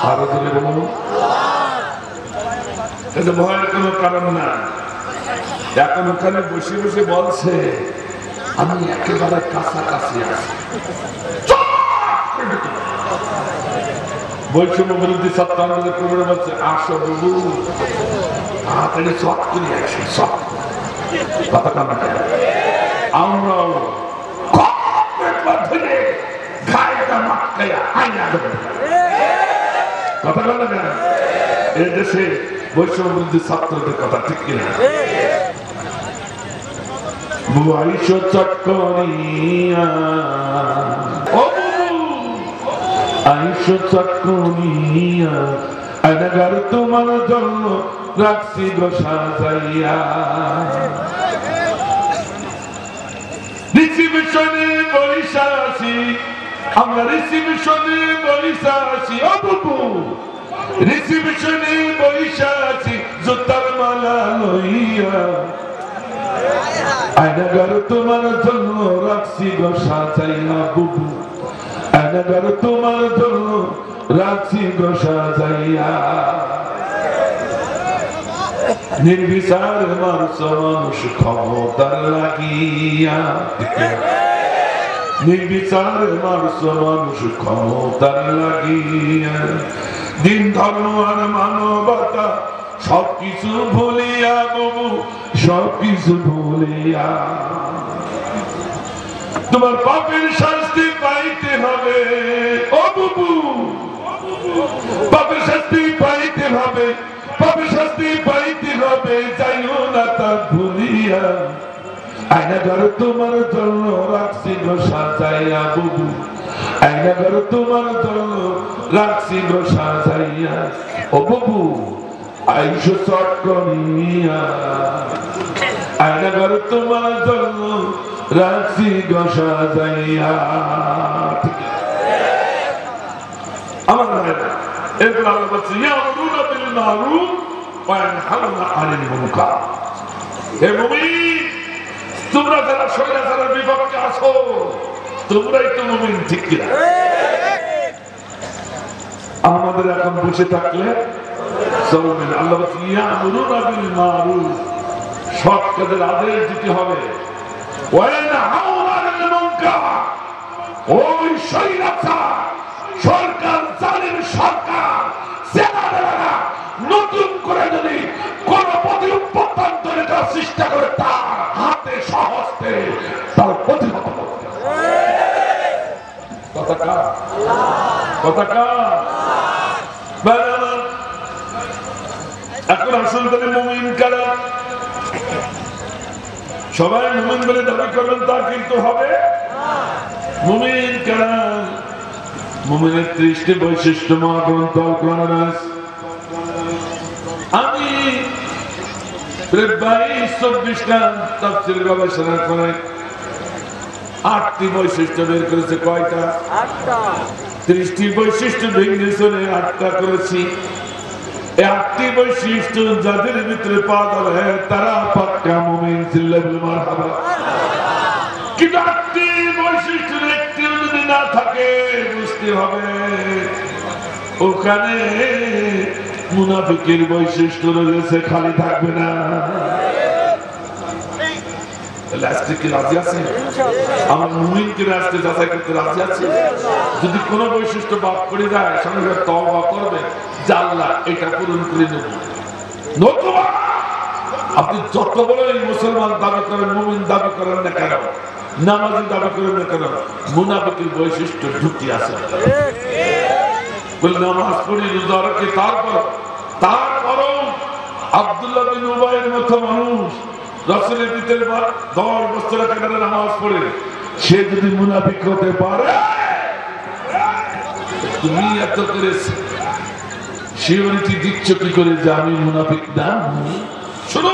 আরো জোরে বলুন। এটা ভয়ের কোনো কারণ না। এখন ওখানে বসে বসে বলছে আমি একেবারে কাছাকাছি আছি। বৈষম্য বিরোধী ছাত্র আন্দোলনের কর্মীরা বলছে আসো বাবু, তাড়াতাড়ি সব করে আসি, সব কথা কান্না কেন? আমরাও ধরে ঘায়টা মাক্কায়া আইনা দেবো। কথা কান্না কেন? এই দেশে বৈষম্য বিরোধী ছাত্রদের কথা ঠিক কিনা? বুয়াইশো চটকরিয়া, ও আইশো চটকরিয়া, আনাগার তোমার জন্য রাখছি গো সাজাইয়া। রিসিপশনে বইসা আছি আমরা, রিসিপশনে বইসা আছি, ও বুবু রিসিপশনে বইসা আছি, জুতার মালা লইয়া আয়নাঘর তোমার জন্য রাখছি গো সাজাইয়া বুবু, আয়নাঘর তোমার জন্য রাখছি গো সাজাইয়া। নির্বিচার মারছ মানুষ ক্ষমতার লাগিয়া, নির্বিচার মারছ মানুষ ক্ষমতার লাগিয়া। দিন ধর্ম আর মানবতা সবকিছু ভুলিয়া বাবু, সবকিছু ভুলিয়া তোমার পাপের শাস্তি পাইতে হবে। ও বাবু, পাপের শাস্তি পাইতে হবে, পাপের শাস্তি পাইতে হবে, যাইও না তা ভুলিয়া। আয়নাঘর তোমার জন্য রাখছি গো সাজাইয়া বুবু, আয়নাঘর তোমার জন্য রাখছি গো সাজাইয়া। ও বাবু আইসো চট করিয়া, আয়নাঘর তোমার জন্য রাখছি গো সাজাইয়া। আমার ভাইরা, এরপর আল্লাহ বলছে ইয়ামুরুনা বিল মারুফ ওয়া ইয়ানহাউনা আনিল মুনকার। হে মুমিন, তোমরা যারা স্বৈরাচারের বিপক্ষে আছো, তোমরাই তো মুমিন, ঠিক কিনা? আমাদের এখন বসে থাকলে চলবে না। আল্লাহ বলছে ইয়ামুরুনা বিল মারুফ, সৎ কাজের আদেশ দিতে হবে, ওয়া ইয়ানহাউনা আনিল মুনকার। ওই স্বৈরাচার সরকার, জালিম সরকার, সেনারা নতুন করে যদি কোন প্রতিপত্তান্তরে করার চেষ্টা করে, তার হাতে সহস্তে তার প্রতিহত করতে হবে। কথা কার? কথা কার? এখন আসল করে মুমিন কারা? সবাই মুমিন বলে দাবি করবেন তা কিন্তু হবে। মুমিন কারা? মুমিনের 30টি বৈশিষ্ট্য মহাগ্রন্থ আল কোরআনে আছে। আমি প্রায় 22-24টা তাফসীর গবেষণা করে 8টি বৈশিষ্ট্য বের করেছে। কয়টা? 8টা। 30টি বৈশিষ্ট্য ভেঙে চলে 8টা করেছি। এই 8টি বৈশিষ্ট্য যাদের ভিতরে পাওয়া যাবে তারা পাক্কা মুমিন। চিল্লাইলে মারহাবা। কিন্তু 8টি বৈশিষ্ট্যের একটিও যদি না থাকে, বুঝতে হবে ওখানে মুনাফিকের বৈশিষ্ট্য রয়েছে, খালি থাকবে না। আজকে কি রাজি আছে? আমার মুমিনকে আজকে যাচাই করতে রাজি আছে? যদি কোনো বৈশিষ্ট্য বাদ করে যায়, সঙ্গে তওবা করবে যে আল্লাহ এটা পূরণ করে নেব। নতুবা আপনি যত বড়ই মুসলমান দাবি করেন, মুমিন দাবি করেন না কেন, নামাজি দাবি করেন না কেন, মুনাফিকের বৈশিষ্ট্য ঢুকি আছে। নামাজ পড়ি, রোজা রাখি, তারপরও আব্দুল্লাহ বিন উবাইয়ের মতো মানুষ রাসূলের ভিতরে 10 বছর কাটারে নামাজ পড়ে, সে যদি মুনাফিক হতে পারে, তুমি এত করে শিওরিটি দিচ্ছ কি করে যে আমি মুনাফিক না? শুনো,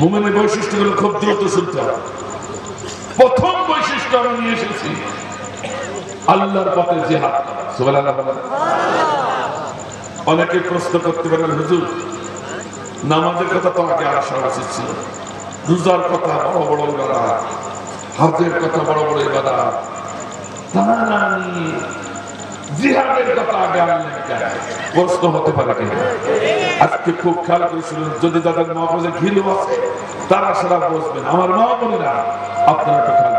মুমিনের বৈশিষ্ট্যগুলো খুব দ্রুত শুনতে হবে। প্রথম বৈশিষ্ট্য আমি নিয়ে এসেছি আল্লাহর পথে জিহাদ। সুবহানাল্লাহ। অনেকে প্রশ্ন করতে পারেন, হুজুর নামাজের কথা তো আগে আসা উচিত ছিল, রোজার কথা বড় বড় ইবাদত, হজের কথা বড় বড় ইবাদত, জিহাদের কথা আগে আনলেন কেন? প্রশ্ন হতে পারে কিনা? আজকে খুব খেয়াল করে শুনুন, যদি তাদের মগজে ঘিলু আছে তারা সেটা বুঝবেন। আমার মা বলি না, আপনারা একটু খেয়াল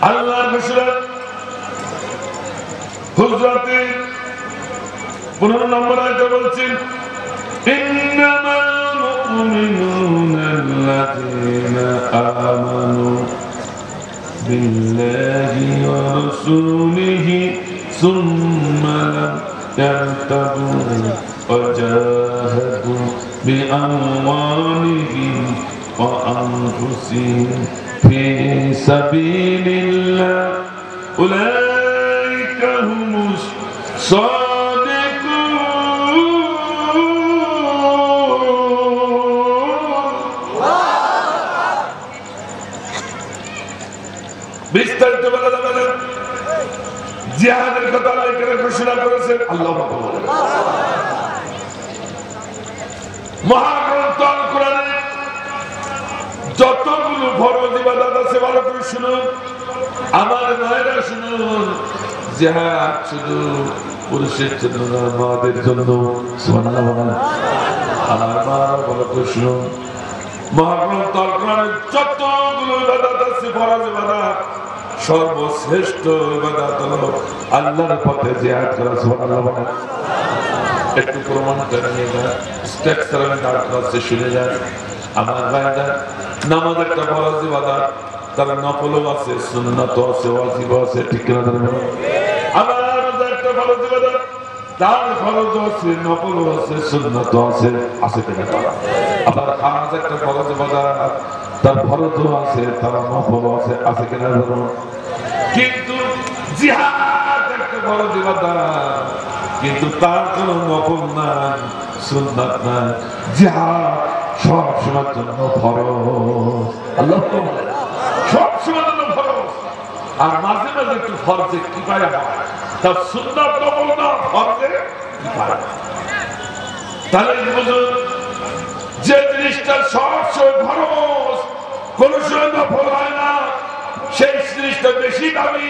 আল্লাহর হুজরাত হুজরাতে 15 নম্বর আয়াতে বলছেন, ইন্নামাল মুমিনুনা আল্লাযীনা আমানু বিল্লাহি ওয়া রাসূলিহি সুম্মা লাম ইয়ারতাবু ওয়া জাহাদু বিআমওয়ালিহিম ওয়া আনফুসিহিম ফি সাবিলিল্লাহ উলাইকা হুমুস সাদিকুন। বিস্তারিত বলা যাবে না, জিহাদের কথা আল্লাহ এখানে ঘোষণা করেছেন। আল্লাহ মহাগ্রন্থ আল কোরআনে যতগুলো ফরজ ইবাদত আছে ভালো করে শুনুন, আমার মায়েরা শুনুন। জিহাদ শুধু পুরুষের জন্য না, মাদের জন্য। সুবহানাল্লাহ। আমার মা ভালো করে শুনুন, মহাগ্রন্থ আল কোরআনে যতগুলো ইবাদত আছে ফরজ ইবাদত, সর্বশ্রেষ্ঠ ইবাদত হলো আল্লাহর পথে জিহাদ করা। সুবহানাল্লাহ। একটু প্রমাণটা নিয়ে যান, স্ট্রাকচারাল ডাক্তার শুনে যান। আমার ভাইরা, নামাজ একটা ফরজ ইবাদত, তার নফলও আছে, সুন্নাতও আছে, ওয়াজিবও আছে, ঠিক কিনা ধরবেন? আমার রোজা একটা ফরজ ইবাদত, তার ফরজও আছে, নফলও আছে, সুন্নাতও আছে, আছে কিনা? আবার নামাজ একটা ফরজ ইবাদত, তার ফরজও আছে, তার নফলও আছে, আছে কিনা ধরুন? কিন্তু জিহাদ একটা ফরজ ইবাদত, কিন্তু তার কোনো নফল নাই, সুন্নাত নাই। জিহাদ সব সময়ের জন্য ফরজ। আল্লাহ সব সময়ের জন্য ফরজ, আর মাঝে মাঝে একটু ফরজে কিফায়া হয়, তার সুন্নাত নফল না, ফরজে কিফায়া। তাহলে বুঝুন, যে জিনিসটা সব সময় ফরজ, কোন সময় নফল হয় না, সেই জিনিসটা বেশি দামি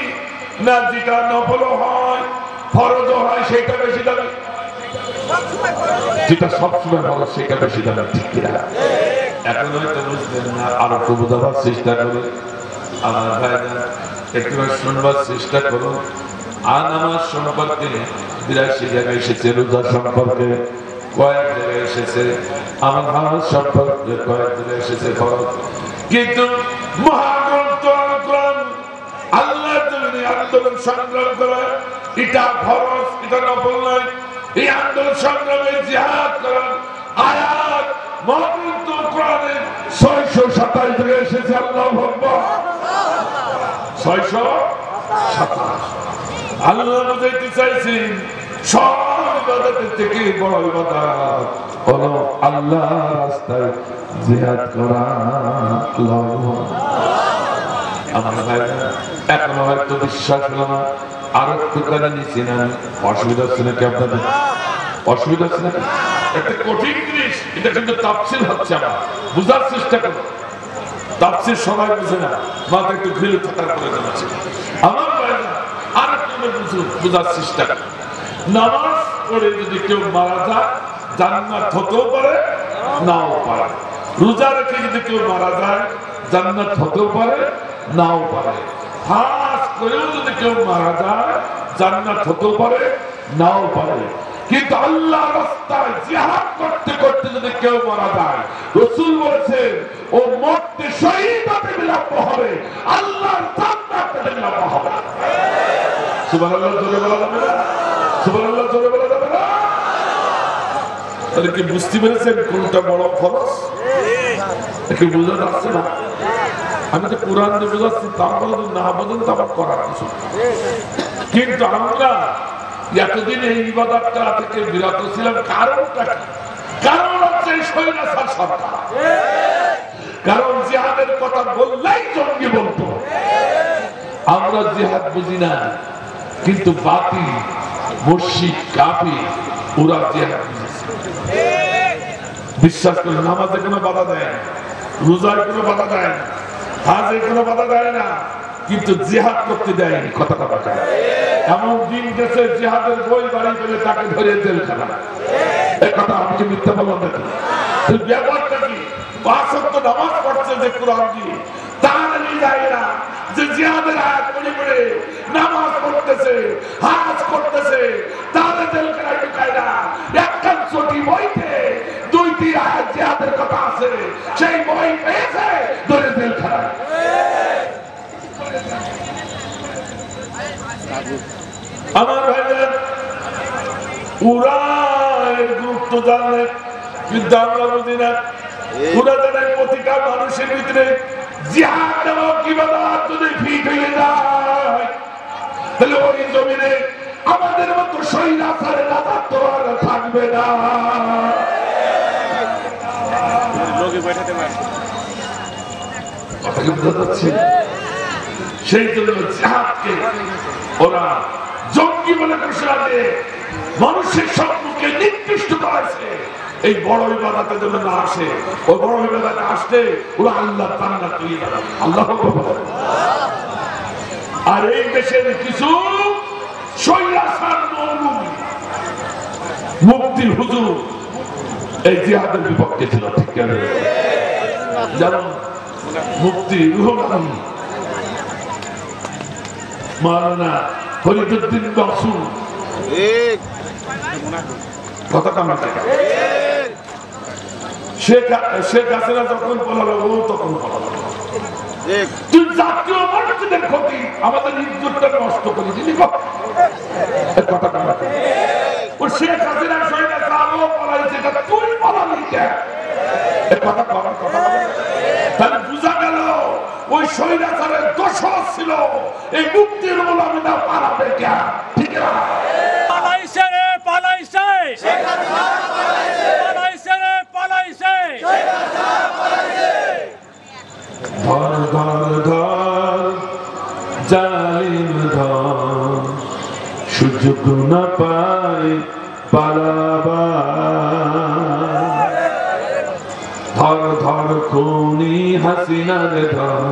না যেটা নফল হয়, ফরজ হয়, সেটা বেশি দামি। যেটা সবসময় ফরজ সেটা বেশি দামি, ঠিক কিনা? এখন হয়তো বুঝলেন না, আরো একটু বোঝাবার চেষ্টা করে। আমার ভাইরা একটু শুনবার চেষ্টা করুন। আর নামাজ সম্পর্কে 82 জায়গায় এসেছে, রোজা সম্পর্কে কয়েক জায়গায় এসেছে, আমার নামাজ সম্পর্কে কয়েক জায়গায় এসেছে ফরজ। কিন্তু মহাগ্রন্থ আল কোরআন আল্লাহর জমিনে আন্দোলন সংগ্রাম করা, এটা ফরজ, এটা নফল নয়। এই আন্দোলন সংগ্রামে জিহাদ করার আয়াত মহাগ্রন্থ কোরআনে 627 থেকে এসেছে। আল্লাহু আকবার। 627। আল্লাহ বুঝাইতে চাইছেন সব ইবাদতের থেকে বড় ইবাদত হলো আল্লাহর রাস্তায় জিহাদ করা। আমার ভাইরা, এখন হয়তো বিশ্বাস হলো না, আরো একটু করে নিচ্ছি না, অসুবিধা হচ্ছে নাকি আপনাদের? অসুবিধা হচ্ছে নাকি? একটা কঠিন জিনিস, এটা কিন্তু তাফসীর হচ্ছে, আমার বুঝার চেষ্টা করো। তাফসীর সবাই বুঝে না, মাথা একটু ঘিরে থাকার প্রয়োজন আছে। আমার ভাইরা, আর একটু বুঝার চেষ্টা করো। নামাজ পড়ে যদি কেউ মারা যায়, জান্নাত হতেও পারে, নাও পারে। রোজা রেখে যদি কেউ মারা যায়, জান্নাত হতেও পারে, নাও পারে। হাজ করেও যদি কেউ মারা যায়, জান্নাত হতেও পারে, নাও পারে। কিন্তু আল্লাহর রাস্তায় জিহাদ করতে করতে যদি কেউ মারা যায়, রাসূল বলেছেন ও মরতে শহীদ হতে বিলম্ব হবে, আল্লাহর জান্নাতে বিলম্ব হবে। সুবহানাল্লাহ জোরে বলা যাবে না? সুবহানাল্লাহ জোরে বলা যাবে না? তাহলে কি বুঝতে পেরেছেন কোনটা বড় ফরজ? একটু বুঝা যাচ্ছে না? আমি তো কোরআন দিয়ে বুঝাচ্ছি, তারপরে না বোঝেন তো আবার করার কিছু। কিন্তু আমরা এতদিন এই ইবাদতটা থেকে বিরত ছিলাম, কারণটা কি? কারণ হচ্ছে স্বৈরাচার সরকার। কারণ জিহাদের কথা বললেই জঙ্গি বলতো। আমরা জিহাদ বুঝি না, কিন্তু বাতিল, মুশরিক, কাফির ওরা জিহাদ বুঝেছে। বিশ্বাস করে নামাজে কোনো বাধা দেয় না, রোজায় কোনো বাধা দেয় না, হাজে কোনো বাধা দেয় না, কিন্তু জিহাদ করতে দেয়নি। কথাটা বাঁচা এমন দিন গেছে, জিহাদের বই বাড়ি পেলে তাকে ধরে জেলখানা। এই কথা আমি কি মিথ্যা বললাম নাকি? ব্যাপারটা কি? 5 ওয়াক্ত নামাজ পড়ছে যে কোরআন দিয়ে, তার যায় না যে জিহাদের আয়াত পড়ে পড়ে নামাজ পড়তেছে, হাজ করতেছে, তাদের জেলখানায় ঢুকায় না। একখান ছোটি বইতে 2টি আয়াত জিহাদের কথা আছে, সেই বই পেয়েছে, ধরে জেলখানায়। আমার ভাইদের ওরা গুরুত্ব জানে, কিন্তু আমরা বুঝি না। ওরা জানে প্রতিটা মানুষের ভিতরে জিহাদ নামক ইবাদত যদি ফিট হয়ে যায়, তাহলে ওই জমিনে আমাদের মতো স্বৈরাচারের রাজত্ব আর থাকবে না। কথা কি বুঝা যাচ্ছে? সেই জন্য জিহাদকে ওরা জঙ্গি বলে ঘোষণা দিয়ে মানুষের সম্মুখে নির্দিষ্ট করেছে এই বড় ইবাদতে যেন না আসে। ওই বড় ইবাদতে আসতে ওরা আল্লাহ তাআলা তুই আল্লাহ। আর এই দেশের কিছু শৈলাচার মৌলবি মুফতি হুজুর এই জিহাদের বিপক্ষে ছিল, ঠিক কেন? যেমন মুফতি রুহুল আমিন মাওলানা ফরিদউদ্দিন বাসু, কথাটা মাথায় শেখ হাসিনা যখন বলালো ও তখন বলালো তুই জাতীয় মসজিদের ক্ষতি আমাদের ইজ্জতটা নষ্ট করে দিলি। কথাটা মাথায় ও শেখ হাসিনা সহিত আরো বলাইছে তুই বলালি কেন? কথা করার কথা তাহলে বুঝা গেল ওই স্বৈরাচারের দোষর ছিল এই মুক্তির মোলামিনা পালাবে কে? ঠিক না? পালাইছে রে পালাইছে, পালাইছে রে পালাইছে। ধর ধর ধর জালিম ধর, সুযোগ না পায় পালাবার। ধর ধর খুনি হাসিনার ধর,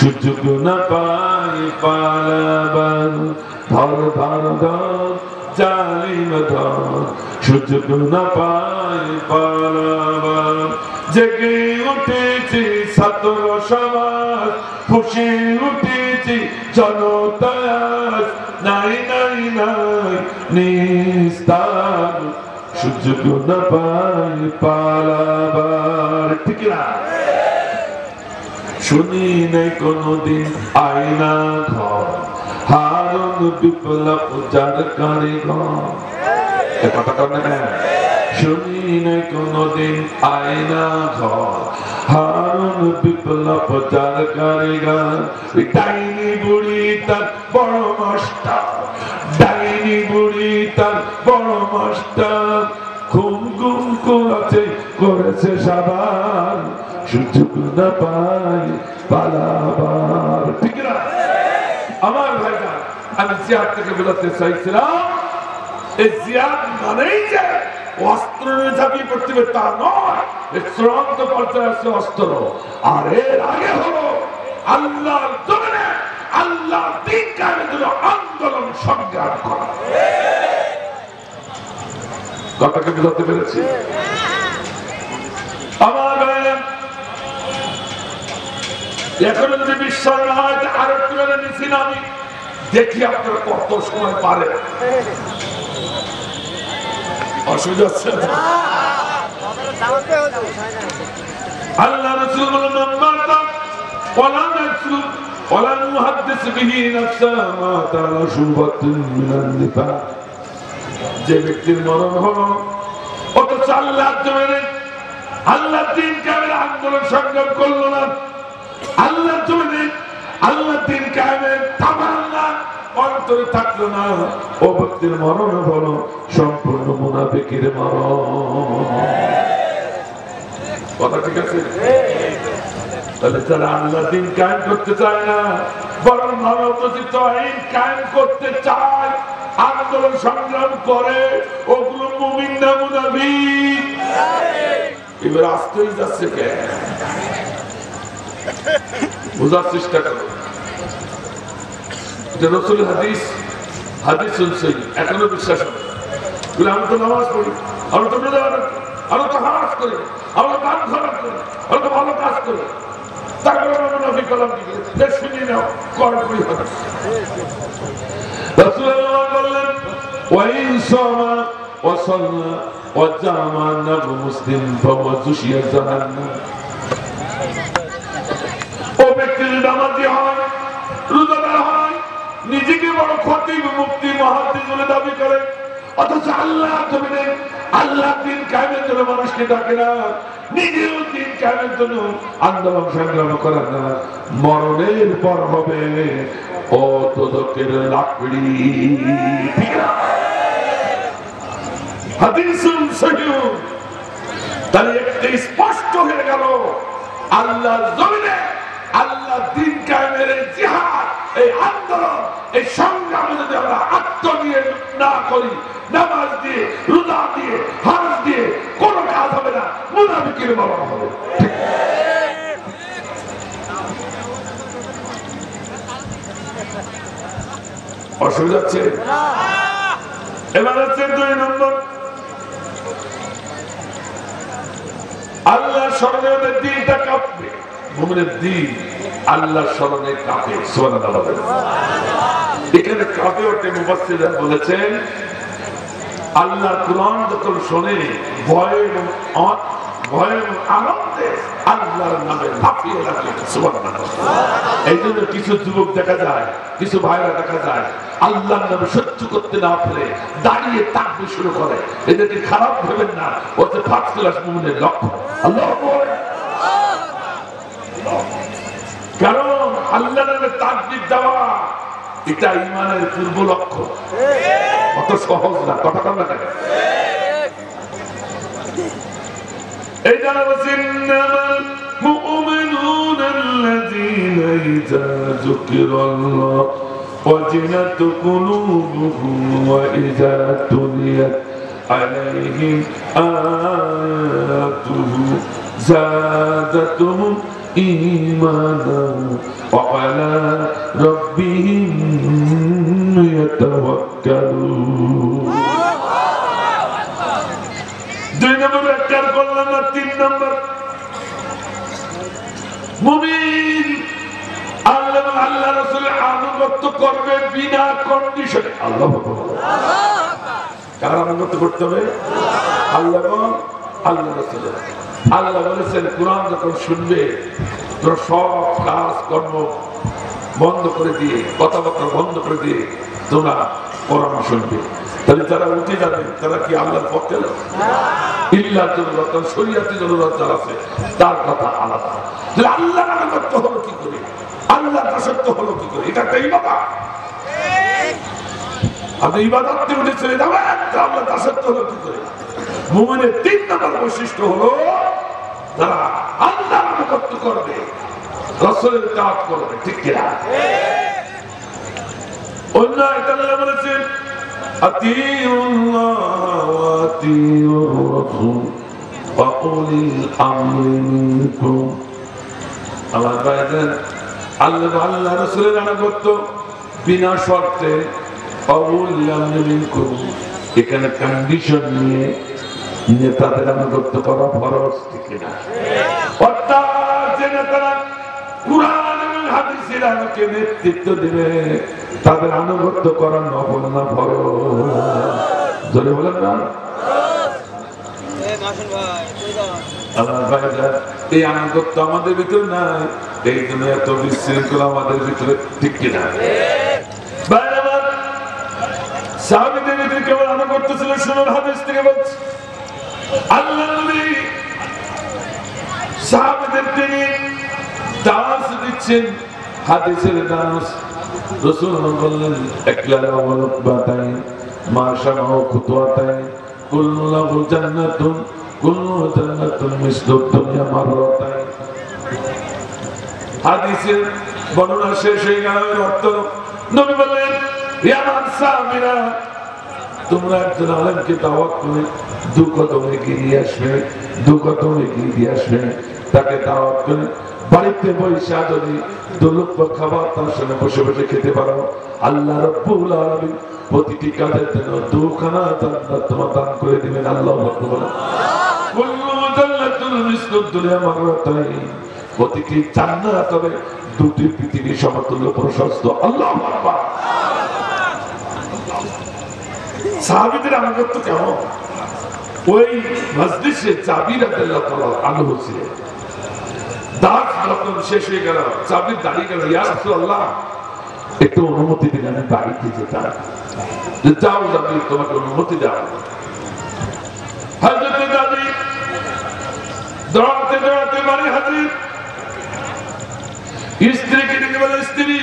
সুযোগ না পায় পালাবার। ধর ধর ধর জালিম ধর, সুযোগ না পায় পালাবার। জেগে উঠেছি ছাত্র সমাজ, ফুঁসে উঠেছি জনতা, নাই নাই নাই নিস্তার, সুযোগ না পায় পালাবার। ঠিক না? শুনি নাই কোনদিন আয়না ঘর, হারুন বিপ্লব যার কারিগর। কথাটা না শুনি নাই কোনদিন আয়না ঘর, হারুন বিপ্লব যার কারিগর। ডাইনি বুড়ি তার বড় মাস্টার, ডাইনি বুড়ি তার বড় মাস্টার, খুন গুম করেছে করেছে সাবার, সুযোগ না পায় পালাবার। ঠিক না? আমার ভাইরা, আমি জিহাদ থেকে বলতে চাইছিলাম এই জিহাদ মানেই যে অস্ত্র নিয়ে ঝাঁপিয়ে পড়তে হবে তা নয়, চূড়ান্ত পর্যায়ে আছে অস্ত্র। আর এর আগে হলো আল্লাহর জমিনে আল্লাহর দ্বীন কায়েমের জন্য আন্দোলন সংগ্রাম করা। কথাকে বুঝাতে পেরেছি? আমার ভাইরা, এখন যদি বিশ্বাস না হয় আরো একটু বেলা নিচ্ছি না, আমি দেখি আপনারা কত সময় পারে। অসুবিধা হচ্ছে? আল্লাহ রাসূল বলেন মাতা ওয়ালা নাসু ওয়ালা মুহাদ্দিস বিহি নাফসা মা তাআলা শুবাতুন মিনান নিফাক। যে ব্যক্তির মরণ হলো অথচ আল্লাহর জমিনে আল্লাহর দ্বীন কায়েমের আন্দোলন সংগ্রাম করলো না, আল্লাহর জমিনে আল্লাহর দ্বীন কায়েমের তামান্না অন্তরে থাকলো না, ও ব্যক্তির মরণ হলো সম্পূর্ণ মুনাফিকের মরণ। কথা ঠিক আছে? তাহলে যারা আল্লাহর দ্বীন কায়েম করতে চায় না, বরং মানবরচিত আইন কায়েম করতে চায়, আন্দোলন সংগ্রাম করে, ওগুলো মুমিন না মুনাফিক? এবার আসতেই যাচ্ছে কে? বোঝার চেষ্টা করো। রাসূলের হাদিস হাদিস শুনছি এখনো বিশ্বাস হবে। আমি তো নামাজ পড়ি, আমি তো রোজা রাখি, আমি তো হাজ করি, আমি তো দান খরচ করি, আমি তো ভালো কাজ করি, তারপরে আমি মুনাফিক হলাম কি? শুনি নাও করি হবে। রাসূলুল্লাহ বললেন ওয়াইন সামা ওয়া সাল্লা ওয়া জামা নাবু মুসলিম ফাওয়া যুশিয়া জাহান্নাম। ও ব্যক্তি নামাজি হয়, রোজাদার হয়, নিজেকে বড় খতিব মুফতি মুহাদ্দিস বলে দাবি করে, অথচ আল্লাহ জমিনে আল্লাহ দ্বীন কায়েমের জন্য মানুষকে ডাকে না, নিজেও দ্বীন কায়েমের জন্য আন্দোলন সংগ্রাম করে না, মরণের পর হবে ও দোজখের লাকড়ি। ঠিক না? হাদিসুন সহিহ। তাহলে একটা স্পষ্ট হয়ে গেল আল্লাহর জমিনে আল্লাহ দ্বীন কায়েমের এই জিহাদ, এই আন্দোলন এই সংগ্রামে যদি আমরা আত্ম দিয়ে না করি, নামাজ দিয়ে, রোজা দিয়ে, হজ দিয়ে কোনো কাজ হবে না, মুনাফিকের বাবা হবে। অসুবিধা হচ্ছে? এবার হচ্ছে 2 নম্বর, আল্লাহর স্মরণে ওদের দিনটা কাঁপবে। মুমিনের দিন আল্লাহর স্মরণে কাঁপে। সুবহানাল্লাহ। এখানে কাঁপে ওঠে। মুফাসসিররা বলেছেন আল্লাহর কুরআন যখন শোনে ভয়ে এবং আনন্দে আল্লাহর নামে লাফিয়ে লাগে। সুবহানাল্লাহ। এই জন্য কিছু যুবক দেখা যায়, কিছু ভাইরা দেখা যায় আল্লাহর নামে সহ্য করতে না পেরে দাঁড়িয়ে তাকবীর শুরু করে। এদেরকে খারাপ ভেবেন না, ওতে ফার্স্ট ক্লাস মুমিনের লক্ষণ। আল্লাহু আকবার। কারণ আল্লাহর নামে তাকবীর দেওয়া এটা ঈমানের পূর্ব লক্ষ্য। অত সহজ না, কথা কম না কেন? এই জানা বলছেন ইন্নামাল মুমিনুনা আল্লাযীনা ইযা যুকিরাল্লাহ ওয়াজিলাত কুলুবুহুম ওয়া ইযা তুলিয়াত আলাইহিম আয়াতুহু যাদাতুহুম ঈমানান ওয়া আলা রাব্বিহিম ইয়াতাওয়াক্কালুন। 2 নম্বর ব্যাখ্যা করলাম না। 3 নম্বর, মুমিন আল্লাহ এবং আল্লাহ রাসূলের আনুগত্য করবে বিনা কন্ডিশনে। আল্লাহু আকবার। কার আনুগত্য করতে হবে? আল্লাহ এবং আল্লাহ রাসূলের। আল্লাহ বলেছেন কুরআন যখন শুনবে তোমরা সব কাজ কর্ম বন্ধ করে দিয়ে, কথাবার্তা বন্ধ করে দিয়ে তোমরা কোরআন শুনবে। তাহলে যারা উঠে যাবে তারা কি আল্লাহর পক্ষে? ইল্লাহ জরুরত, শরীয়তে জরুরত যারা আছে তার কথা আলাদা। তাহলে আল্লাহর আনুগত্য হলো কি করে? আল্লাহর দাসত্ব হলো কি করে? এটা একটা ইবাদত। আপনি ইবাদতে উঠে চলে যাবেন, আল্লাহর দাসত্ব হলো কি করে? মুমিনের 3 নম্বর বৈশিষ্ট্য হলো যারা আল্লাহর আনুগত্য করবে, রাসূলের ইতাআত করবে। ঠিক কি না? অন্য আয়াতে আল্লাহ বলেছেন আতিউল্লাহ ওয়া আতিউর রাসূল ওয়া উলিল আমরি মিনকুম। আল্লাহ বলেন আল্লাহ রাসূলের আনুগত্য বিনা শর্তে, উলিল আমরি মিনকুম এখানে কন্ডিশন নিয়ে নেতাদের আনুগত্য করা ফরজ। ঠিক না? অর্থাৎ যে নেতারা কুরআন এবং হাদিসের আলোকে নেতৃত্ব দেবে তাদের আনুগত্য করা নফল না ফরজ? জোরে বলেন না। এই আনুগত্য আমাদের ভিতরে নাই, এই জন্য এত বিশৃঙ্খলা আমাদের ভিতরে। ঠিক কিনা? সাহাবীদের ভিতরে কেবল আনুগত্য ছিল। শুনুন, হাদিস থেকে বলছি, আল্লাহ নবী সাহাবীদের তিনি দাস দিচ্ছেন, হাদিসের দাস। রাসূল বললেন একলারা ওয়ালবাতাই মাশাআ খুতওয়াতাই কুল্লু জান্নাতুন মিসলু দুনিয়া মাররাতাই। হাদিসের বর্ণনা শেষ হয়ে গেল। অর্থ নবী বললেন ইয়া সামিরা, তোমরা একজন আলেমকে দাওয়াত করে 2 কদম এগিয়ে আসবে, 2 কদম এগিয়ে আসবে। তাকে দাওয়াত করে বাড়িতে বসে যদি 2 লক্ষ খাবার তার সঙ্গে বসে বসে খেতে পারো, আল্লাহ রাব্বুল আলামিন প্রতিটি কাজের জন্য 2 খানা জান্নাত তোমার দান করে দিবেন। আল্লাহু আকবার। কুল্লু জান্নাতুন মিসলু দুনিয়া মাররাতাইন, প্রতিটি জান্নাত হবে 2টি পৃথিবীর সমতুল্য প্রশস্ত। আল্লাহু আকবার। সাহাবীদের আনুগত্য কেমন? ওই মজলিসে জাবির রাদিয়াল্লাহু তাআলা আনহু ছিলেন। দাস যখন শেষ হয়ে গেল, জাবির দাঁড়িয়ে গেল, ইয়া রাসূলুল্লাহ একটু অনুমতি দিন, আমি বাড়িতে যেতাম। যাও জাবির, তোমাকে অনুমতি দেওয়া। হযরত জাবির দৌড়াতে দৌড়াতে বাড়ি হাজির। স্ত্রীকে ডেকে বলে, স্ত্রী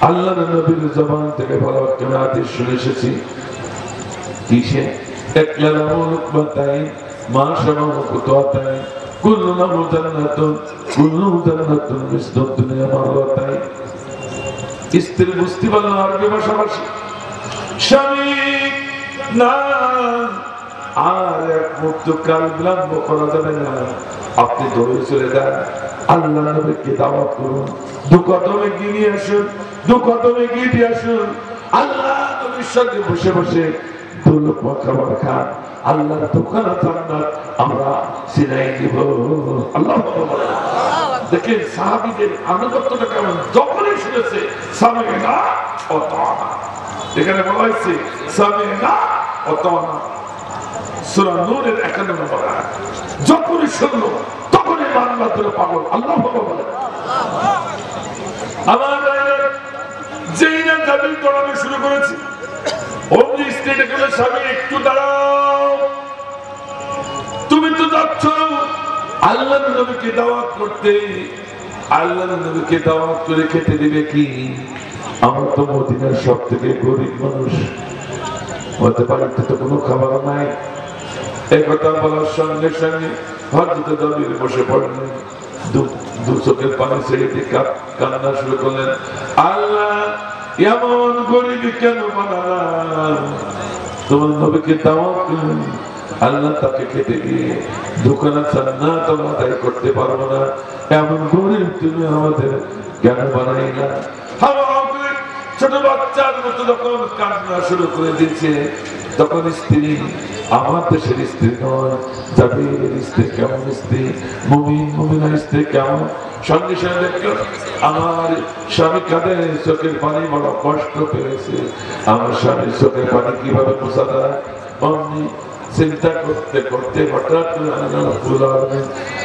আল্লাহ নবীর জবান থেকে ভালো একটা হাদিস শুনে এসেছি। কিসে? একলারা ওয়ালবাতাই মাশাআ খুতওয়াতাই কুল্লু জান্নাতুন মিসলু দুনিয়া মাররাতাই। স্ত্রী বুঝতে পারলো আরবি ভাষাভাষী, স্বামী না আর এক মুহূর্ত কাল বিলম্ব করা যাবে না, আপনি দৌড়ে চলে যান, আল্লাহ নবীকে দাওয়াত করুন, দু কদমে গিয়ে আসুন, দু কদমে গিয়ে আসুন, আল্লাহ নবীর সঙ্গে বসে বসে দু লোকমা খাবার খান, আল্লাহর দোকানে জান্নাত আমরা সিনাই দিব। আল্লাহ দেখেন সাহাবীদের আনুগত্যটা কেমন, যখনই শুনেছে সামিনা ও তাআনা, এখানে বলা হয়েছে সামিনা ও তাআনা, সূরা নূরের 51 নম্বর আয়াত, যখনই শুনলো তখনই মানবার জন্য পাগল। আল্লাহ বলে আমার যেই না দাবি করানো শুরু করেছি, অমনি স্ত্রীটা বলে স্বামী একটু দাঁড়াও, তুমি তো যাচ্ছ আল্লাহর নবীকে দাওয়াত করতে, আল্লাহর নবীকে দাওয়াত করে খেতে দিবে কি? আমার তো মদিনার সব থেকে গরিব মানুষ, হতে পারে তো কোনো খাবার নাই। এই কথা বলার সঙ্গে সঙ্গে হযরত নবী বসে পড়লেন, দু চোখের পানি ছেড়ে দিয়ে কান্না শুরু করলেন, আল্লাহ এমন গরিব কেন বানালাম? তোমার নবীকে দাওয়াত করলেন, আল্লাহ তাকে খেতে গিয়ে দোকানে জান্নাত আদায় করতে পারবো না, এমন গরিব তুমি আমাদের কেন বানাইলা? ছোট বাচ্চার মতো যখন কান্না শুরু করে দিচ্ছে, তখন স্ত্রী আমার দেশের স্ত্রী নয়, জাবিরের স্ত্রী কেমন স্ত্রী, মুমিনা স্ত্রী কেমন, সঙ্গে সঙ্গে দেখলো আমার স্বামী কাঁদে, চোখের পানি বড় কষ্ট পেয়েছে, আমার স্বামীর চোখের পানি কিভাবে মোছা যায়, অমনি চিন্তা করতে করতে হঠাৎ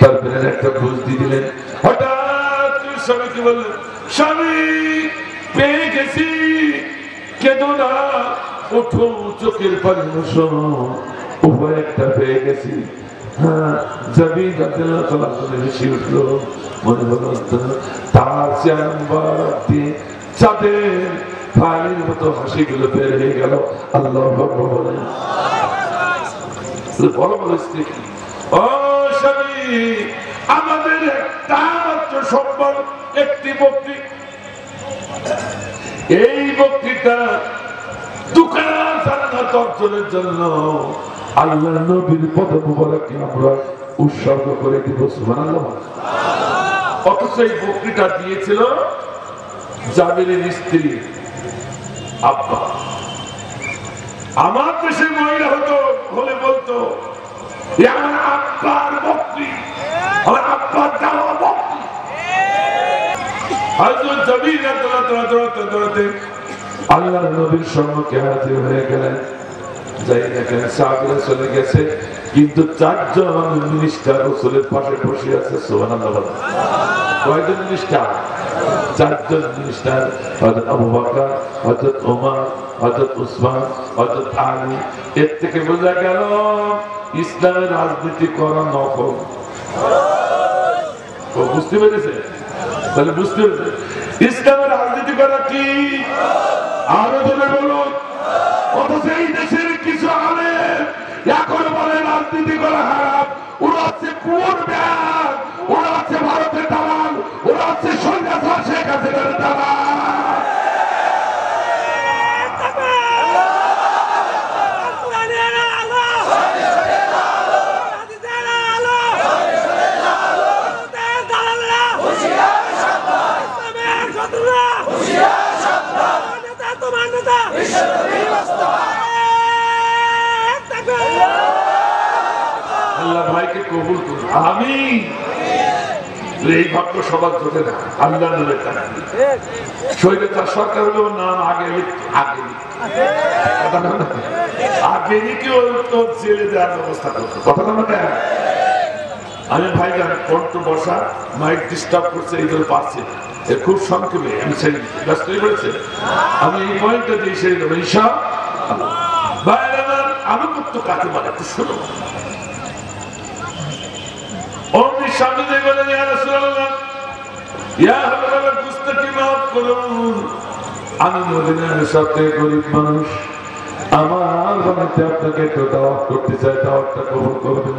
তার ব্রেনে একটা বুঝ দিয়ে দিলেন। হঠাৎ স্বামীকে বললেন, স্বামী পেয়ে গেছি, কেঁদো না, ওঠো, চোখের পানি মুছো, উভয় একটা পেয়ে গেছি। হ্যাঁ, জাবির রাদিয়াল্লাহু তাআলা হেসে উঠলো, মনে হলো তার চেহারা দিয়ে চাঁদের পানির মতো হাসিগুলো বের হয়ে গেল। আল্লাহু আকবার বলেন। বড় বড় স্ত্রী, ও স্বামী, আমাদের একটা মাত্র সম্বল, একটি বকরি, এই বকরিটা দোকান জান্নাত অর্জনের জন্য আল্লাহর নবীর পদ মুবারকে আমরা উৎসর্গ করে দিব। সুবহানাল্লাহ। অথচ এই বকরিটা দিয়েছিল জাবিরের স্ত্রী আব্বা। আমার দেশের মহিলা হলে বলতো আমার আব্বার বকরি, আমার আব্বার দেওয়া বকরি। হযরত জাবির দৌড়াতে আল্লাহর নবীর সম্মুখে হাজির হয়ে গেলেন। যাই দেখেন সাহাবীরা চলে গেছে, কিন্তু চারজন মিনিস্টার রাসূলের পাশে বসে আছে। সুবহানাল্লাহ। কয়জন মিনিস্টার? চারজন মিনিস্টার, হযরত আবু বকর, হযরত ওমর, হযরত উসমান, হযরত আলী। এর থেকে বোঝা গেল ইসলামের রাজনীতি করা নকল। বুঝতে পেরেছে? তাহলে বুঝতে পেরেছে ইসলামের রাজনীতি করা কি? আরো জনে বলুন। অথচ এই দেশের কিছু আলেম এখনো বলে রাজনীতি করা হারাম। ওরা হচ্ছে কুয়োর ব্যাগ, ওরা হচ্ছে ভারতের দালাল, ওরা হচ্ছে সন্ন্যাসী শেখ হাসিনার দালাল। আল্লাহ ভাইকে কবুল করুন, আমিন। এই ভাগ্য সবার জোটে না, আল্লাহ নবীর টাকা শৈলতার সরকার হলেও নাম আগে লিখে তো জেলে দেওয়ার ব্যবস্থা করতো। কথা না, আমি ভাই জান কণ্ঠ বসা, মাইক ডিস্টার্ব করছে, এই জন্য পারছি এর খুব সংক্ষেপে আমি ছেড়ে দিচ্ছি। ব্যস্ত হয়ে পড়েছে, আমি এই পয়েন্টটা দিয়ে ছেড়ে দেবো ইনশাআল্লাহ। ভাইরা আমার আনুগত্য কাকে বলে একটু শুনো। অমনি সামনে দিয়ে বলেন, ইয়া রাসূলুল্লাহ, ইয়া হাবিবাল্লাহ, গুস্তাখি মাফ করুন, আমি মদিনার সবথেকে গরিব মানুষ, আমার বাড়িতে আপনাকে একটু দাওয়াত করতে চাই, দাওয়াতটা কবুল করবেন?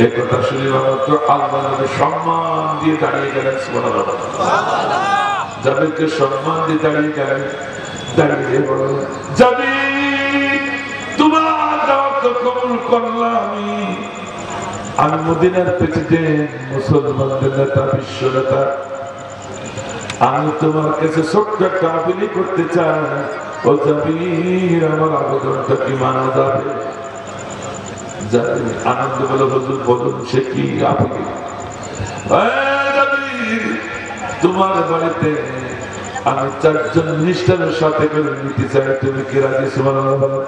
এই কথা শুনে মাত্র আল্লাহ নবী সম্মান দিয়ে দাঁড়িয়ে গেলেন। সুবহানাল্লাহ। যাদেরকে সম্মান দিয়ে দাঁড়িয়ে গেলেন, দাঁড়িয়ে বলো যাবি তোমার দাওয়াত কবুল করলাম আমি মদিনার প্রেসিডেন্ট, মুসলমানদের নেতা, বিশ্ব নেতা, আমি তোমার কাছে ছোট্ট একটা আপিলি করতে চাই। ও জাবির, আমার আবেদনটা কি মানা যাবে? জাবির আনন্দ বলে হুজুর বলুন সে কি আপিলি? তোমার বাড়িতে আমি 4 জন মিনিস্টারের সাথে করে নিতে চাই, তুমি কি রাজি? সুবহানাল্লাহ বলো।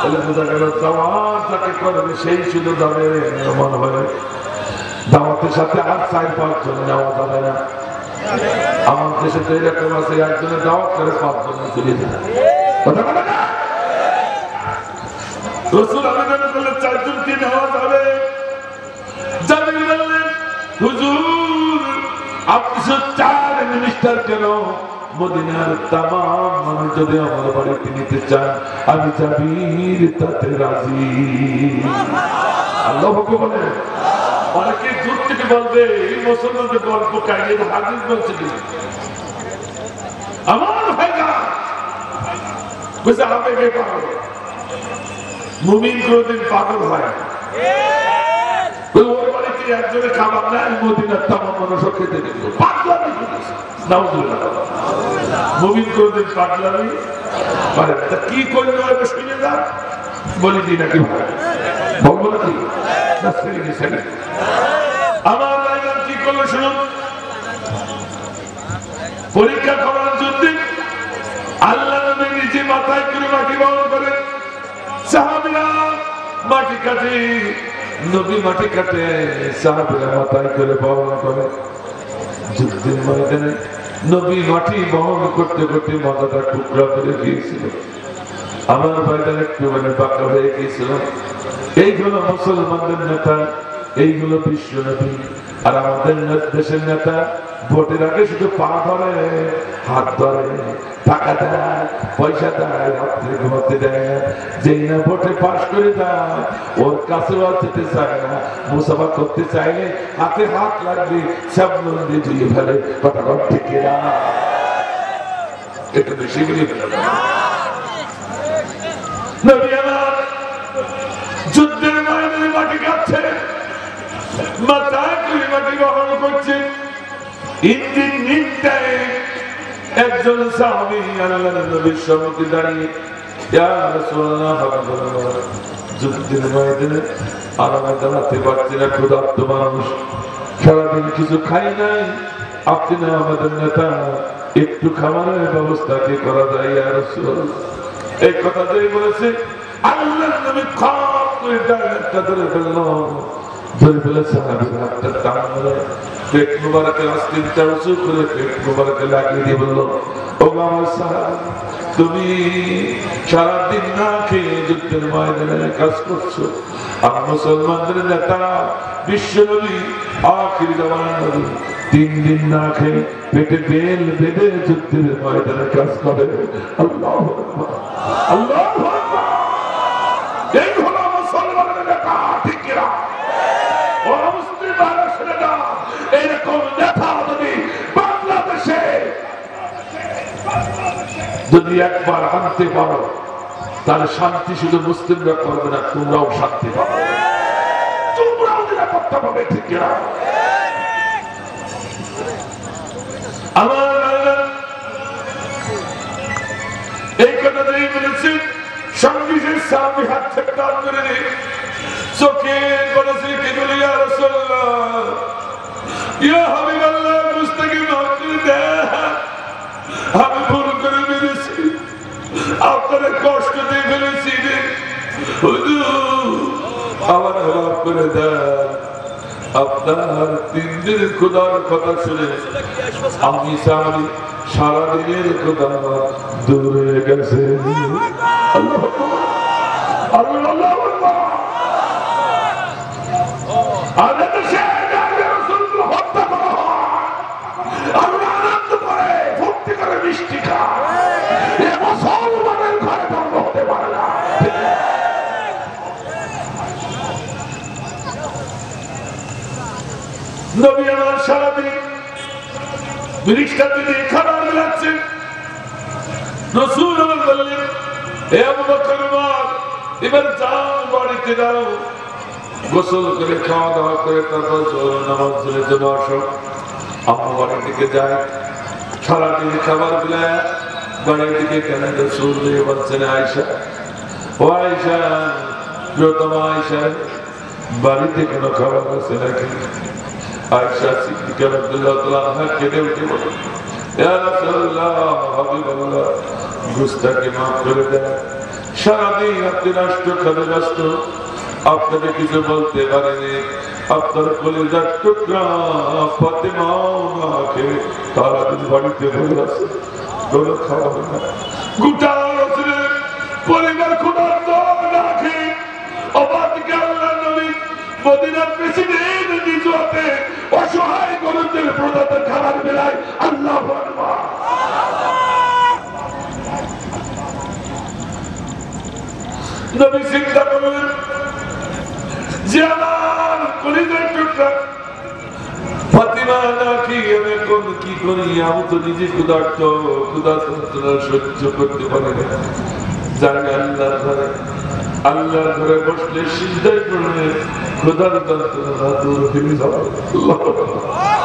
তাহলে বোঝা গেল দাওয়াত যাকে করবে সেই শুধু যাবে, মনে হয় দাওয়াতের সাথে আর 4-5 জন নেওয়া যাবে না। আমার দেশে তো এরকম আছে, একজনের দাওয়াত করে 5 জন চলে যায়। কথা বলে না রাসূল আবেদন করলে 4 জনকে নেওয়া যাবে। জাবির বললেন হুজুর আপনি 4 মিনিস্টার কেন, মদিনার তামাম মানুষ যদি আমার বাড়িতে নিতে চান আমি জাবির তাতে রাজি। আল্লাহু আকবার বলে। অনেকে দূর থেকে বলবে এই মুসলমানদের গল্প কাহিনী হাদিস বলছে কি? আমার ভাইরা বুঝে আবেগে পাগল, মুমিন কোনদিন পাগল হয়। ওই বাড়িতে একজনের খাবার নাই, মদিনার তামাম মানুষ খেতে দিল, পাগলামি করেছে। নাউজুবিল্লাহ। মুমিন কোনদিন পাগলামি করে না। কি করলো এটা শুনে যান, বলি দিই নাকি ভাই? বলবো নাকি? আমার ভাইরা কি করলো শুনুন। পরীক্ষা করার জন্য আল্লাহ নবী নিজে মাথায় করে মাটি বহন করে, সাহাবীরা মাটি কাটে, নবী মাটি কাটে, সাহাবীরা মাথায় করে বহন করে। যুদ্ধের ময়দানে নবী মাটি বহন করতে করতে মাথাটা টুকরা করে গিয়েছিল। আমার ভাইটা একটু বাঁকা হয়ে গিয়েছিল। এইগুলো মুসলমানদের নেতা, এইগুলো বিশ্ব নবী। আর আমাদের দেশের নেতা ভোটের আগে শুধু পা ধরে, হাত ধরে, টাকা দেয়, পয়সা দেয়, রাত্রে ঘুমাতে দেয় না। যেই না ভোটে পাশ করে দেয় ওর কাছেও যেতে চায় না। মুসাফা করতে চাইলে হাতে হাত লাগবে, সাবধান দিয়ে ধুয়ে ফেলে। কথা ঠিক না? একটু বেশি বলে ফেলে। নবী আমার যুদ্ধের ময়দানে মাটি কাটছে, মাথায় করে মাটি বহন করছে। ইঞ্জিন নিটায় একজন সাহাবী আল্লাহর নবীর সম্মুখে দাঁড়িয়ে, ইয়া রাসূলুল্লাহ, হাবিবাল্লাহ, যুদ্ধের ময়দানে আরামে দাঁড়াতে পারছি না, ক্ষুধার্ত মানুষ, সারাদিন কিছু খাই নাই, আপনি না আমাদের নেতা, একটু খাবারের ব্যবস্থা কি করা যায় ইয়া রাসূলুল্লাহ? এই কথা যেই বলেছে আল্লাহর নবী খাপ করে ডাইরেক্টটা ধরে ফেলল, ধরে ফেলে সাহাবীর হাতটা টান ধরে পেট মুবারকে আস্তিনটা উঁচু করে পেট মুবারকে লাগিয়ে দিয়ে বলল, ও আমার সাহাবী, তুমি সারাদিন না খেয়ে যুদ্ধের ময়দানে কাজ করছো, আর মুসলমানদের নেতা বিশ্ব নবী আখির জামানার নবী 3 দিন না খেয়ে পেটে বেল বেঁধে যুদ্ধের ময়দানে কাজ করে। আল্লাহু আকবার, আল্লাহু আকবার। এই হলো মুসলমানের নেতা, ঠিক কিনা? ও মুসলিম ভাইরা, এরকম নেতা যদি একবার আনতে পারো তাহলে শান্তি শুধু মুসলিমরা করবে না, তোমরাও শান্তি পাবে, তোমরাও নিরাপত্তা পাবে। ঠিক না? আমার এই কথাটাই বলেছি। সঙ্গীতের সামনে হাত থেকে টান করে নেই, চোখে বলেছি কি বলি, ইয়া রাসূলুল্লাহ, ইয়া হাবিবাল্লাহ, মুস্তাকি মাফ করে দেন, আমি ভুল করে ফেলেছি, আপনারা কষ্ট দিয়ে ফেলেছি, আমার মাফ করে দেন। আপনার 3 দিনের খোদার কথা শুনে আমি সারাদিনের খোদা দূর হয়ে গেছে। মিষ্টি খায় মুসলমানের ঘরে ধর্ম হতে পারে না। নবী আমার সারাদিন মিনিস্টা তিনি খাবার বিলাচ্ছেন রাসূল বললেন হে আবু বকর এবার যাও বাড়িতে যাও গোসল করে খাওয়া দাওয়া করে তারপর নামাজ পড়ে চলে আসো আম্মা বাড়ির দিকে যায় সারাদিন খাবার বিলায় বাড়ির দিকে কেন রাসূল বলছেন আয়েশা ও আয়েশা প্রিয়তমা আয়েশা বাড়িতে কোনো খাবার আছে নাকি আয়েশা সিদ্দিকা রাদিয়াল্লাহু তাআলা আনহা কেঁদে উঠে বলেন ইয়া রাসূলুল্লাহ হাবিবাল্লাহ গুস্তাকে মাফ করে দেন সারাদিন আপনি রাষ্ট্র খাবে ব্যস্ত আপনাকে কিছু বলতে পারেনি আপনার কলিজার টুকরা ফাতেমা মাকে তারা দিন বাড়িতে বলে আছে কোনো খাওয়া না গোটা রাসূলের পরিবার ক্ষুধার্ত না খেয়ে অবাধকে আল্লাহ নবী মদিনার প্রেসিডেন্ট নিজতে অসহায় গরিবদের প্রদাতার খাবার বেলায় আল্লাহু আকবার নবী চিন্তা করলেন যে আমার কলিজার টুকরা ফাতিমা না কি আমি এখন কি করি আমি তো নিজে ক্ষুধার্ত ক্ষুধা যন্ত্রণা সহ্য করতে পারি না যাই আল্লাহর ঘরে বসলে সিজদায় পড়লে ক্ষুধার যন্ত্রণা দূর হয়ে যাবে